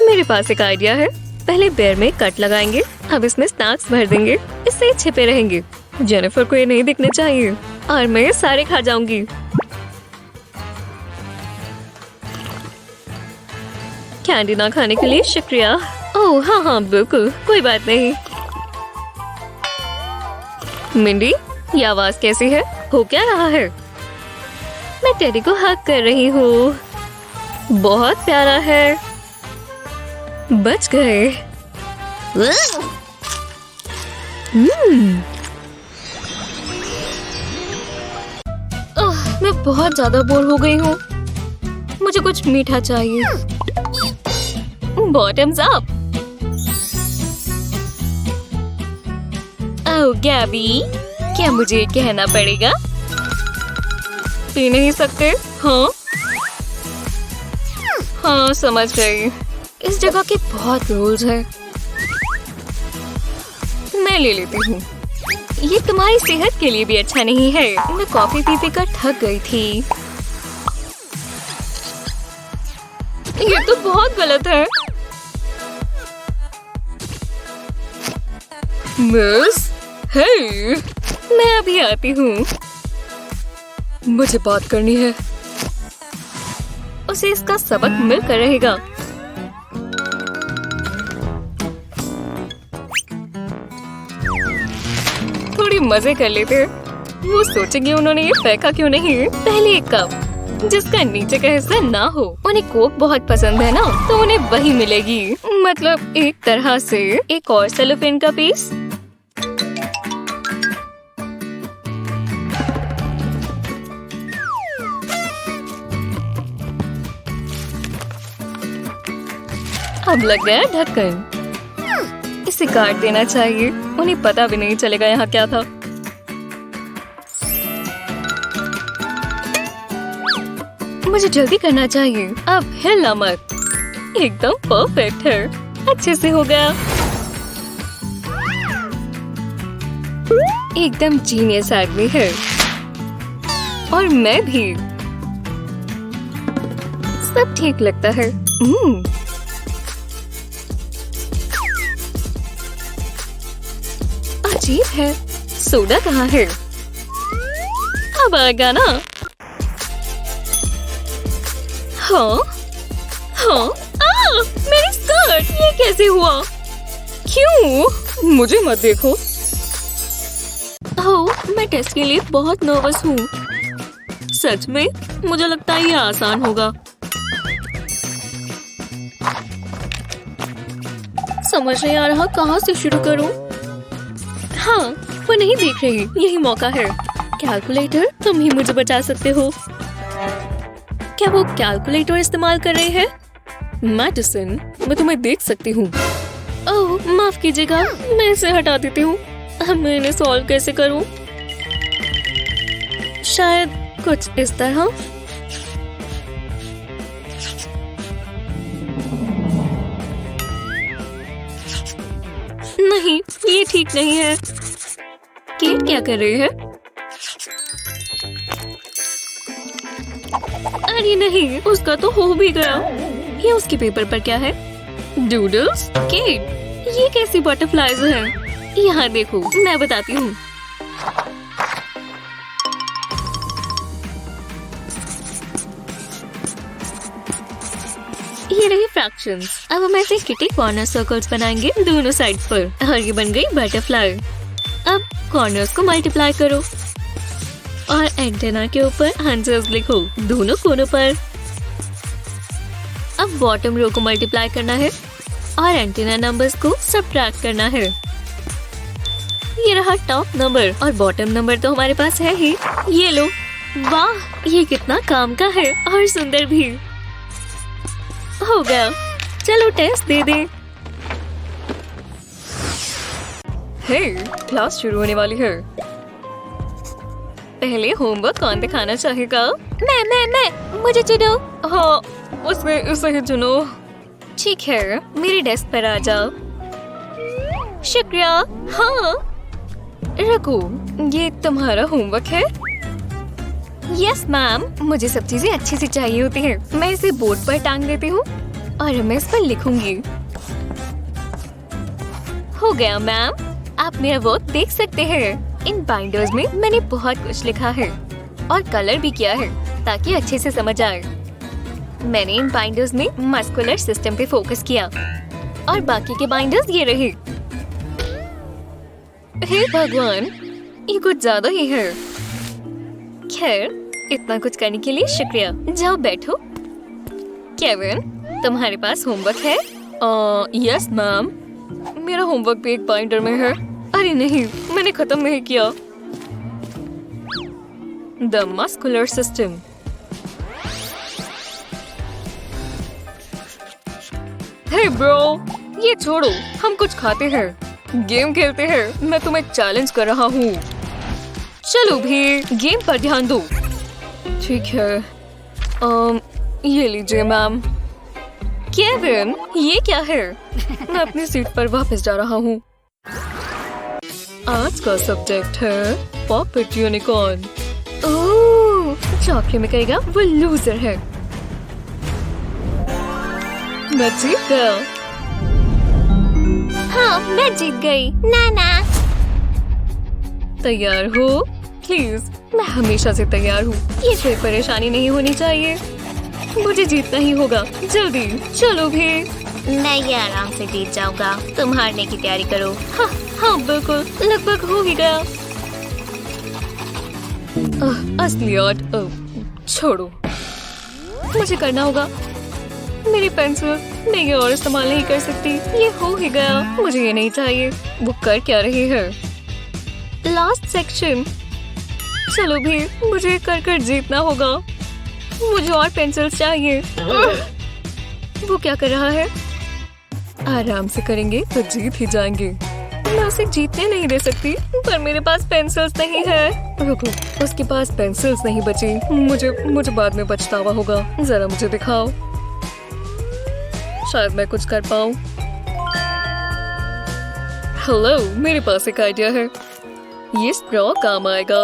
मेरे पास एक आइडिया है। पहले पैर में कट लगाएंगे, अब इसमें स्नैक्स भर देंगे, इससे ये छिपे रहेंगे। जेनिफर को ये नहीं दिखने चाहिए और मैं ये सारे खा जाऊंगी। कैंडी ना खाने के लिए शुक्रिया। ओह हाँ हाँ बिल्कुल, कोई बात नहीं। मिंडी, ये आवाज कैसी है? हो क्या रहा है? मैं टेडी को हग कर रही हूँ। बहुत प्यारा है। बच गए। मैं बहुत ज्यादा बोर हो गई हूँ, मुझे कुछ मीठा चाहिए। Bottoms up. ओह गैबी, क्या मुझे कहना पड़ेगा? पी नहीं सकते? हाँ हाँ समझ गई। इस जगह के बहुत रूल्स हैं। मैं ले लेती हूँ। ये तुम्हारी सेहत के लिए भी अच्छा नहीं है। मैं कॉफी पी कर थक गई थी। ये तो बहुत गलत है। मिस, हे, मैं अभी आती हूँ। मुझे बात करनी है। उसे इसका सबक मिलकर रहेगा। थोड़ी मजे कर लेते। वो सोचेंगे उन्होंने ये फेंका क्यों नहीं। पहले एक कप जिसका नीचे का हिस्सा ना हो। उन्हें कोक बहुत पसंद है ना, तो उन्हें वही मिलेगी। मतलब एक तरह से एक और सेलोफेन का पीस। अब लग गया ढक्कन। इसे काट देना चाहिए। उन्हें पता भी नहीं चलेगा यहाँ क्या था। मुझे जल्दी करना चाहिए। अब हिलना मत। एकदम परफेक्ट है। अच्छे से हो गया। एकदम जीनियस आदमी है। और मैं भी। सब ठीक लगता है। अजीब है। सोडा कहाँ है? अब आएगा ना? हाँ हाँ। मेरी स्कर्ट, ये कैसे हुआ? क्यों? मुझे मत देखो। ओह, मैं टेस्ट के लिए बहुत नर्वस हूँ। सच में? मुझे लगता है ये आसान होगा। समझ नहीं आ रहा कहाँ से शुरू करूँ। हाँ, वो नहीं देख रही। यही मौका है। कैलकुलेटर, तुम ही मुझे बचा सकते हो। क्या वो कैलकुलेटर इस्तेमाल कर रहे हैं? मैडिसन, मैं तुम्हें देख सकती हूँ। ओह, माफ कीजिएगा, मैं इसे हटा देती हूँ। अब मैं इन्हें सॉल्व कैसे करूँ? शायद कुछ इस तरह। नहीं, ये ठीक नहीं है। केट क्या कर रही है? अरे नहीं, उसका तो हो भी गया। ये उसके पेपर पर क्या है? डूडल्स? केट, ये कैसी बटरफ्लाईज हैं? यहाँ देखो, मैं बताती हूँ। ये रही फ्रैक्शंस। अब हम ऐसे किटी कॉर्नर सर्कल्स बनाएंगे दोनों साइड पर। और ये बन गई बटरफ्लाई। अब कॉर्नर्स को मल्टीप्लाई करो और एंटेना के ऊपर आंसर्स लिखो दोनों कोनों पर। अब बॉटम रो को मल्टीप्लाई करना है और एंटेना नंबर्स को सबट्रैक्ट करना है। ये रहा टॉप नंबर और बॉटम नंबर तो हमारे पास है ही। ये लो। वाह, ये कितना काम का है और सुंदर भी। हो गया। चलो टेस्ट दे दे। हे, क्लास शुरू होने वाली है। पहले होमवर्क कौन दिखाना चाहेगा? मैं। मुझे चुनो। हाँ, उसमें उसे ही चुनो। ठीक है, मेरी डेस्क पर आ जाओ। शुक्रिया। हाँ, रखो, ये तुम्हारा होमवर्क है। यस मैम, मुझे सब चीजें अच्छे से चाहिए होती हैं। मैं इसे बोर्ड पर टांग देती हूँ और मैं इस पर लिखूंगी। हो गया मैम, आप मेरा वर्क देख सकते हैं। इन बाइंडर्स में मैंने बहुत कुछ लिखा है और कलर भी किया है ताकि अच्छे से समझ आए। मैंने इन बाइंडर्स में मस्कुलर सिस्टम पे फोकस किया और बाकी के बाइंडर्स ये रहे। हे भगवान, ये कुछ ज्यादा ही है। खैर, इतना कुछ करने के लिए शुक्रिया। जाओ बैठो। केविन, तुम्हारे पास होमवर्क है? Yes ma'am. मेरा होमवर्क भी एक बाइंडर में है। अरे नहीं, मैंने खत्म नहीं किया। The muscular system. Hey bro, ये छोड़ो, हम कुछ खाते हैं, गेम खेलते हैं। मैं तुम्हें चैलेंज कर रहा हूँ। चलो भी, गेम पर ध्यान दो। ठीक है। ये लीजिए मैम। केविन, ये क्या है? मैं अपनी सीट पर वापस जा रहा हूँ। आज का सब्जेक्ट है पॉपेट यूनिकॉर्न। ओह, जो आखिर में करेगा वो लूजर है। मैं जीत गया। हाँ, मैं जीत गई। नाना, तैयार हो? प्लीज, मैं हमेशा से तैयार हूँ। ये कोई परेशानी नहीं होनी चाहिए। मुझे जीतना ही होगा। जल्दी चलो भी। मैं ये आराम से जीत जाऊंगा। तुम हारने की तैयारी करो। हाँ हाँ, बिल्कुल, लगभग हो ही गया। असलियत, छोड़ो, मुझे करना होगा। मेरी पेंसिल, मैं ये और इस्तेमाल नहीं कर सकती। ये हो ही गया। मुझे ये नहीं चाहिए। वो कर क्या रही है? Last section. चलो भी, मुझे कर जीतना होगा। मुझे और पेंसिल चाहिए। वो क्या कर रहा है? आराम से करेंगे तो जीत ही जाएंगे। मैं उसे जीतने नहीं दे सकती, पर मेरे पास पेंसिल्स नहीं है। रुको, उसके पास पेंसिल्स नहीं बची। मुझे बाद में पछतावा होगा। जरा मुझे दिखाओ, शायद मैं कुछ कर पाऊँ। हेलो, मेरे पास एक आइडिया है। ये स्ट्रॉ काम आएगा।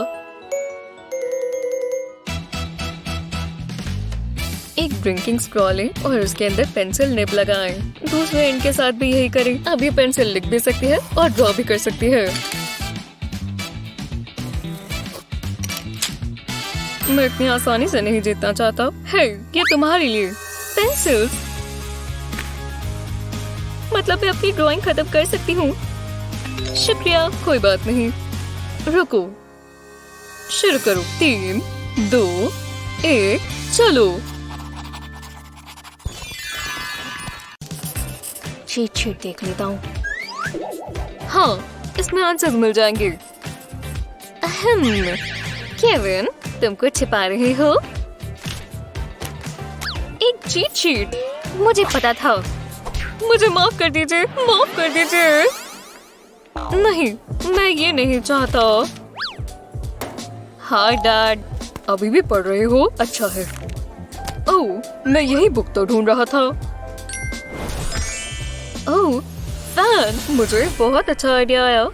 एक ड्रिंकिंग स्ट्रॉ लें और उसके अंदर पेंसिल निब लगाएं। दूसरे एंड के साथ भी यही करें। अब ये पेंसिल लिख भी सकती है और ड्रॉ भी कर सकती है। मैं इतनी आसानी से नहीं जीतना चाहता। हे, ये तुम्हारे लिए पेंसिल। मतलब मैं अपनी ड्राइंग खत्म कर सकती हूँ। शुक्रिया। कोई बात नहीं। रुको, शुरू करो। 3, 2, 1, चलो। चीट शीट देख लेता हूँ। हाँ, इसमें आंसर्स मिल जाएंगे। केविन, तुम कुछ छिपा रहे हो? एक चीट शीट। मुझे पता था। मुझे माफ कर दीजिए, माफ कर दीजिए। नहीं, मैं ये नहीं चाहता। हाँ डैड, अभी भी पढ़ रहे हो? अच्छा है। ओह, मैं यही बुक तो ढूंढ रहा था। ओह, फैन, मुझे बहुत अच्छा आइडिया आया।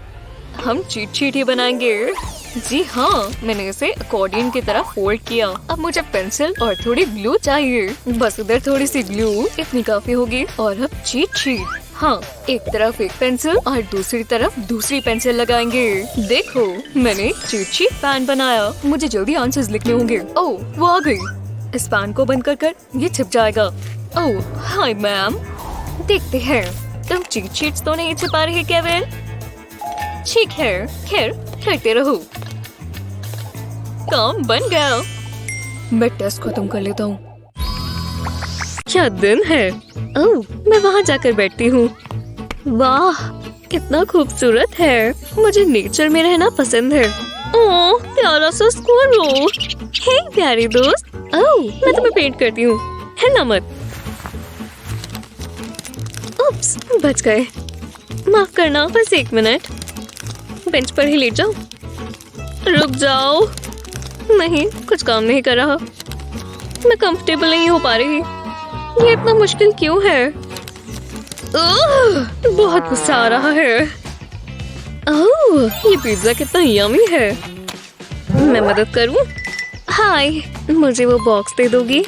हम चीट शीट ही बनाएंगे। जी हाँ, मैंने इसे अकॉर्डियन की तरह फोल्ड किया। अब मुझे पेंसिल और थोड़ी ग्लू चाहिए। बस इधर थोड़ी सी ग्लू, इतनी काफी होगी। और अब चीट शीट। हाँ, एक तरफ एक पेंसिल और दूसरी तरफ दूसरी पेंसिल लगाएंगे। देखो, मैंने चीट शीट पैन बनाया। मुझे जल्दी आंसर्स लिखने होंगे। ओह, वो आ गई। इस पैन को बंद कर ये छिप जाएगा। ओह, हाय मैम। देखते हैं, तुम चीट शीट्स तो नहीं छिपा रहे केविन? ठीक है, खैर करते रहो। काम बन गया। मैं टेस्ट खत्म कर लेता हूँ। क्या दिन है। ओह, मैं वहाँ जाकर बैठती हूँ। वाह, कितना खूबसूरत है। मुझे नेचर में रहना पसंद है। ओह, प्यारा सा स्क्वायरल। हे प्यारे दोस्त। ओह, मैं तुम्हें पेंट करती हूँ, है ना मत? उप्स, बच गए। माफ करना, बस 1 मिनट। बेंच पर ही लेट जाओ। रुक जाओ। नहीं, कुछ काम नहीं कर रहा। मैं कंफर्टेबल नहीं हो पा रही। ये इतना मुश्किल क्यों है? बहुत गुस्सा आ रहा है। ओह, ये पिज्जा कितना यम्मी है। मैं मदद करूं? हाय, मुझे वो बॉक्स दे दोगी?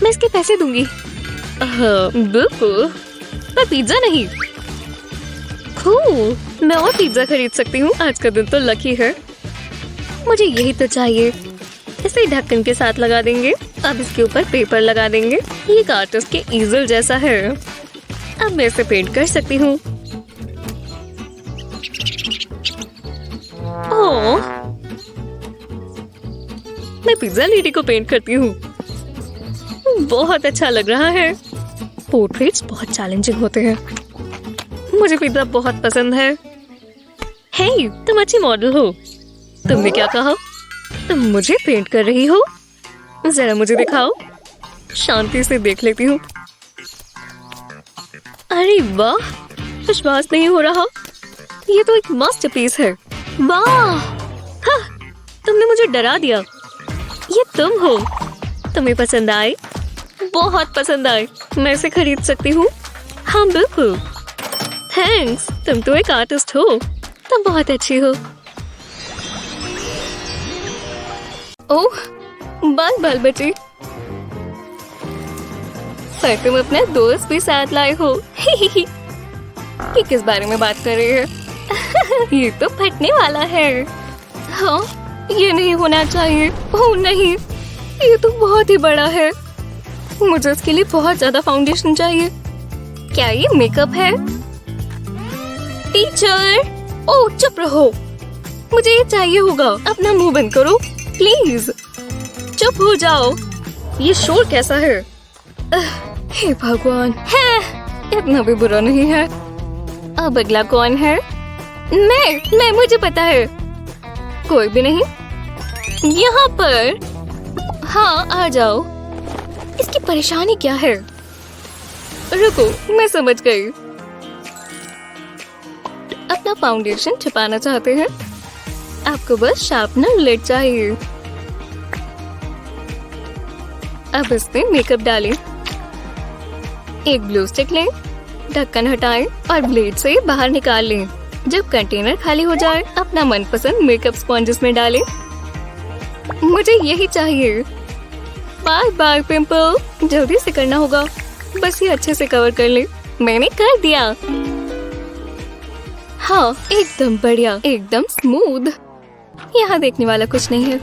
मैं इसके पैसे दूंगी। हाँ, बिल्कुल, पर पिज्जा नहीं। कूल, मैं और पिज्जा खरीद सकती हूँ। आज का दिन तो लकी है। मुझे यही तो चाहिए। इसे ढक्कन के साथ लगा देंगे। अब इसके ऊपर पेपर लगा देंगे। ये एक आर्टिस्ट के ईजल जैसा है। अब मैं इसे पेंट कर सकती हूँ। ओह, मैं पिज्जा लेडी को पेंट करती हूँ। बहुत अच्छा लग रहा है। पोर्ट्रेट्स बहुत चैलेंजिंग होते हैं। मुझे पिज्जा बहुत पसंद है। हे, तुम अच्छी मॉडल हो। तुमने क्या कहा? तुम मुझे पेंट कर रही हो? जरा मुझे दिखाओ। शांति से देख लेती हूँ। अरे वाह, विश्वास नहीं हो रहा। ये तो एक मास्टरपीस है। वाह, हाँ, तुमने मुझे डरा दिया। ये तुम हो। तुम्हें पसंद आए? बहुत पसंद आए। मैं इसे खरीद सकती हूँ? हाँ बिल्कुल। थैंक्स, तुम तो एक आर्टिस्ट हो। तुम बहुत अच्छी हो। ओह, बाल बचे। पर तुम अपने दोस्त भी साथ लाए हो। ये किस बारे में बात कर रही है? ये तो फटने वाला है। हाँ, ये नहीं होना चाहिए। ओह नहीं, ये तो बहुत ही बड़ा है। मुझे इसके लिए बहुत ज्यादा फाउंडेशन चाहिए। क्या ये मेकअप है? टीचर, ओह चुप रहो। मुझे ये चाहिए होगा। अपना मुंह बंद करो प्लीज। चुप हो जाओ। ये शोर कैसा है? हे भगवान, है इतना भी बुरा नहीं है। अब अगला कौन है? मैं मुझे पता है। कोई भी नहीं यहाँ पर। हाँ आ जाओ। इसकी परेशानी क्या है? रुको, मैं समझ गई। अपना फाउंडेशन छुपाना चाहते हैं? आपको बस शार्पनर लिड चाहिए। अब इसमें मेकअप डालें। एक ग्लू स्टिक लें, ढक्कन हटाएं और ब्लेड से बाहर निकाल लें। जब कंटेनर खाली हो जाए, अपना मनपसंद मेकअप स्पॉन्ज इसमें डालें। मुझे यही चाहिए। बाय बाय पिंपल, जल्दी से करना होगा। बस ये अच्छे से कवर कर ले। मैंने कर दिया। हाँ, एकदम बढ़िया, एकदम स्मूथ। यहाँ देखने वाला कुछ नहीं है।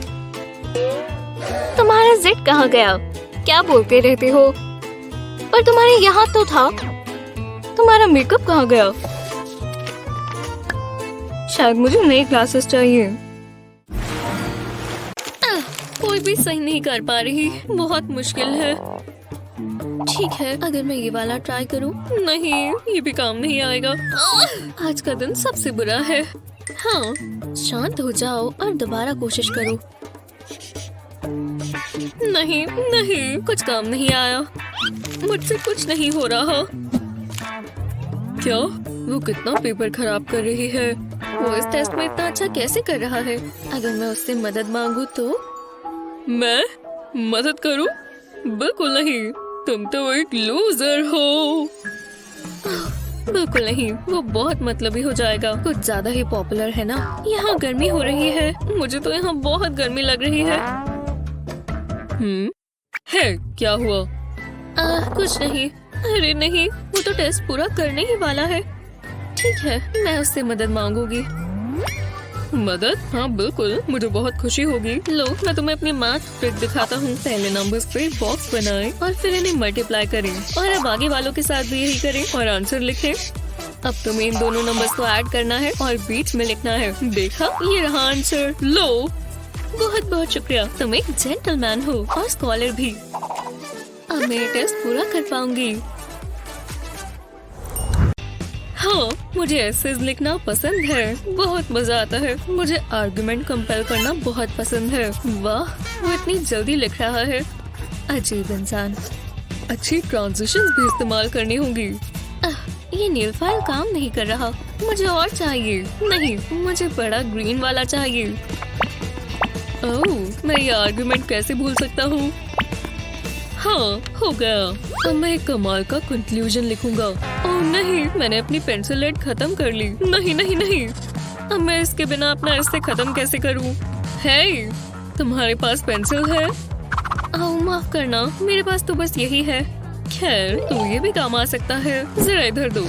तुम्हारा जिट कहाँ गया? क्या बोलते रहते हो? पर तुम्हारे यहाँ तो था। तुम्हारा मेकअप कहाँ गया? शायद मुझे नई ग्लासेस चाहिए। कोई भी सही नहीं कर पा रही। बहुत मुश्किल है। ठीक है, अगर मैं ये वाला ट्राई करूं। नहीं, ये भी काम नहीं आएगा। आज का दिन सबसे बुरा है। हाँ, शांत हो जाओ और दोबारा कोशिश करो। नहीं, कुछ काम नहीं आया। मुझसे कुछ नहीं हो रहा। क्या? वो कितना पेपर खराब कर रही है। वो इस टेस्ट में इतना अच्छा कैसे कर रहा है? अगर मैं उससे मदद मांगू तो? मैं मदद करूं? बिल्कुल नहीं, तुम तो एक लूजर हो। बिल्कुल नहीं, वो बहुत मतलबी हो जाएगा। कुछ ज्यादा ही पॉपुलर है ना। यहाँ गर्मी हो रही है। मुझे तो यहाँ बहुत गर्मी लग रही है। है क्या हुआ? कुछ नहीं। अरे नहीं, वो तो टेस्ट पूरा करने ही वाला है। ठीक है, मैं उससे मदद मांगूंगी। मदद? हाँ बिल्कुल, मुझे बहुत खुशी होगी। लो, मैं तुम्हें अपनी मैथ ट्रिक दिखाता हूँ। पहले नंबर्स पे बॉक्स बनाएं और फिर इन्हें मल्टीप्लाई करें और अब आगे वालों के साथ भी यही करें और आंसर लिखें। अब तुम्हें इन दोनों नंबर्स को ऐड करना है और बीच में लिखना है। देखा, ये रहा आंसर। लो, बहुत बहुत शुक्रिया। तुम एक जेंटलमैन हो और स्कॉलर भी। अब मैं टेस्ट पूरा कर पाऊंगी। हाँ, मुझे एसेज लिखना पसंद है। बहुत मजा आता है। मुझे आर्गुमेंट कंपेल करना बहुत पसंद है। वाह, वो इतनी जल्दी लिख रहा है। अजीब इंसान। अच्छी ट्रांजिशंस भी इस्तेमाल करनी होंगी। ये नील फाइल काम नहीं कर रहा। मुझे और चाहिए। नहीं, मुझे बड़ा ग्रीन वाला चाहिए। ओह, मैं ये आर्गुमेंट कैसे भूल सकता हूँ? हाँ, हो गया। अब मैं एक कमाल का कंक्लूजन लिखूंगा। ओह नहीं, मैंने अपनी पेंसिल लेड खत्म कर ली। नहीं। अब मैं इसके बिना अपना एसे खत्म कैसे करूँ? हे, तुम्हारे पास पेंसिल है? ओह माफ करना, मेरे पास तो बस यही है। खैर, तो ये भी काम आ सकता है। जरा इधर दो।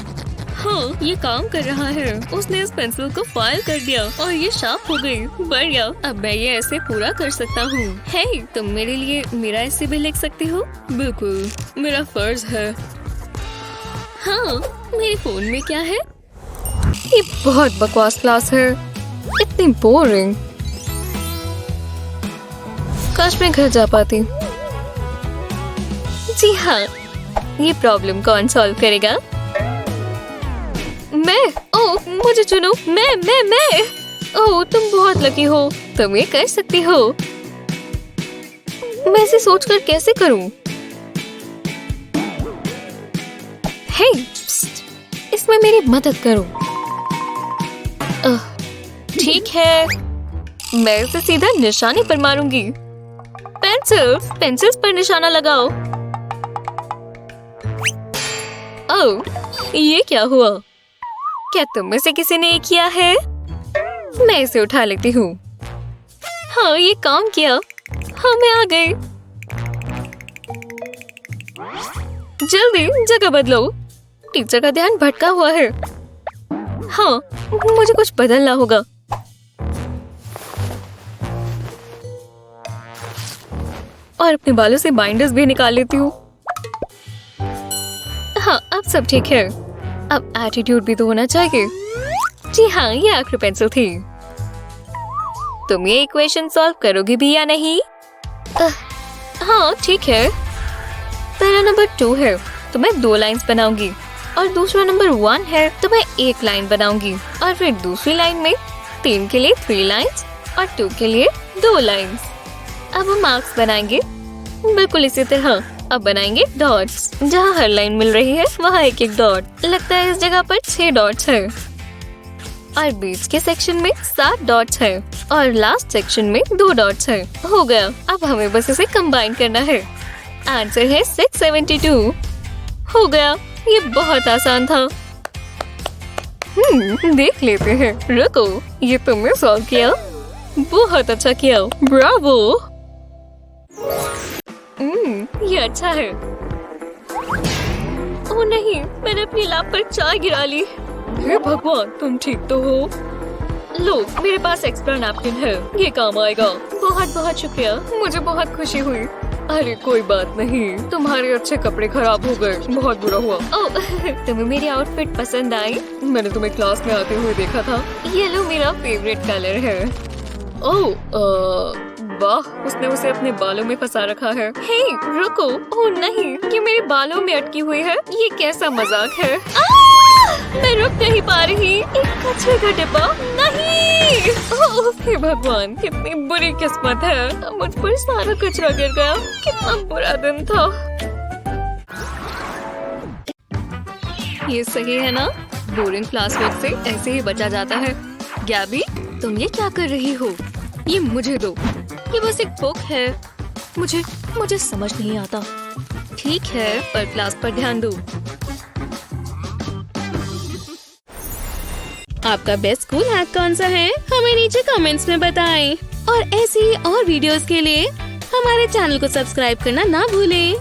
हाँ, ये काम कर रहा है। उसने इस पेंसिल को फाइल कर दिया और ये शार्प हो गई। बढ़िया, अब मैं ये ऐसे पूरा कर सकता हूँ। हे, तुम मेरे लिए मेरा ऐसे भी लिख सकती हो? बिल्कुल, मेरा फर्ज है। हाँ, मेरे फोन में क्या है? ये बहुत बकवास क्लास है, इतनी बोरिंग। काश मैं घर जा पाती। जी हाँ, ये प्रॉब्लम कौन सॉल्व करेगा? मैं। ओह, मुझे चुनो। मैं। ओह, तुम बहुत लकी हो, तुम ये कर सकती हो। मैं इसे सोचकर कैसे करूं? हे, इसमें मेरी मदद करो। ठीक है, मैं इसे सीधा निशाने पर मारूंगी। पेंसिल्स पर निशाना लगाओ। ओह, ये क्या हुआ? क्या तुम में से किसी ने ये किया है? मैं इसे उठा लेती हूँ। हाँ, ये काम किया। हाँ, मैं आ गई। जल्दी जगह बदलो, टीचर का ध्यान भटका हुआ है। हाँ, मुझे कुछ बदलना होगा। और अपने बालों से बाइंडर्स भी निकाल लेती हूँ। हाँ, अब सब ठीक है। अब एटीट्यूड भी तो होना चाहिए। जी हाँ, ये आखिरी पेंसिल थी। तुम ये इक्वेशन सॉल्व करोगी भी या नहीं? हाँ, ठीक है। पहला नंबर 2 है तो मैं 2 लाइंस बनाऊंगी और दूसरा नंबर 1 है तो मैं 1 लाइन बनाऊंगी और फिर दूसरी लाइन में 3 के लिए 3 लाइंस और 2 के लिए 2 लाइंस। अब हम मार्क्स बनाएंगे बिल्कुल इसी तरह। अब बनाएंगे डॉट्स। जहाँ हर लाइन मिल रही है वहाँ एक एक डॉट। लगता है इस जगह पर 6 डॉट्स है और बीच के सेक्शन में 7 डॉट्स है और लास्ट सेक्शन में 2 डॉट्स है। हो गया। अब हमें बस इसे कंबाइन करना है। आंसर है 672। हो गया, ये बहुत आसान था। देख लेते हैं। रुको, ये तुमने सॉल्व किया? बहुत अच्छा किया, ब्रावो। ये अच्छा है। ओह नहीं, मैंने अपनी लैप पर चाय गिरा ली। हे भगवान, तुम ठीक तो हो? लो, मेरे पास एक्स्ट्रा नैपकिन है, ये काम आएगा। बहुत बहुत शुक्रिया, मुझे बहुत खुशी हुई। अरे कोई बात नहीं, तुम्हारे अच्छे कपड़े खराब हो गए, बहुत बुरा हुआ। ओह, तुम्हें मेरी आउटफिट पसंद आई? मैंने तुम्हें क्लास में आते हुए देखा था। येलो मेरा फेवरेट कलर है। ओह, वाह, उसने उसे अपने बालों में फंसा रखा है। हे, रुको। ओह नहीं, ये मेरे बालों में अटकी हुई है। ये कैसा मजाक है? मैं रुक नहीं पा रही। एक कचरे का डिब्बा। नहीं। ओह, हे भगवान, कितनी बुरी किस्मत है। मुझ पर सारा कचरा गिर गया। कितना बुरा दिन था। ये सही है ना? बोरिंग क्लासवर्क से ऐसे ही बचा जाता है। गैबी, तुम ये क्या कर रही हो? ये मुझे दो। ये बस एक बुक है। मुझे समझ नहीं आता। ठीक है, पर क्लास पर ध्यान दो। आपका बेस्ट स्कूल हैक कौन सा है? हमें नीचे कमेंट्स में बताएं। और ऐसी और वीडियोस के लिए हमारे चैनल को सब्सक्राइब करना ना भूलें।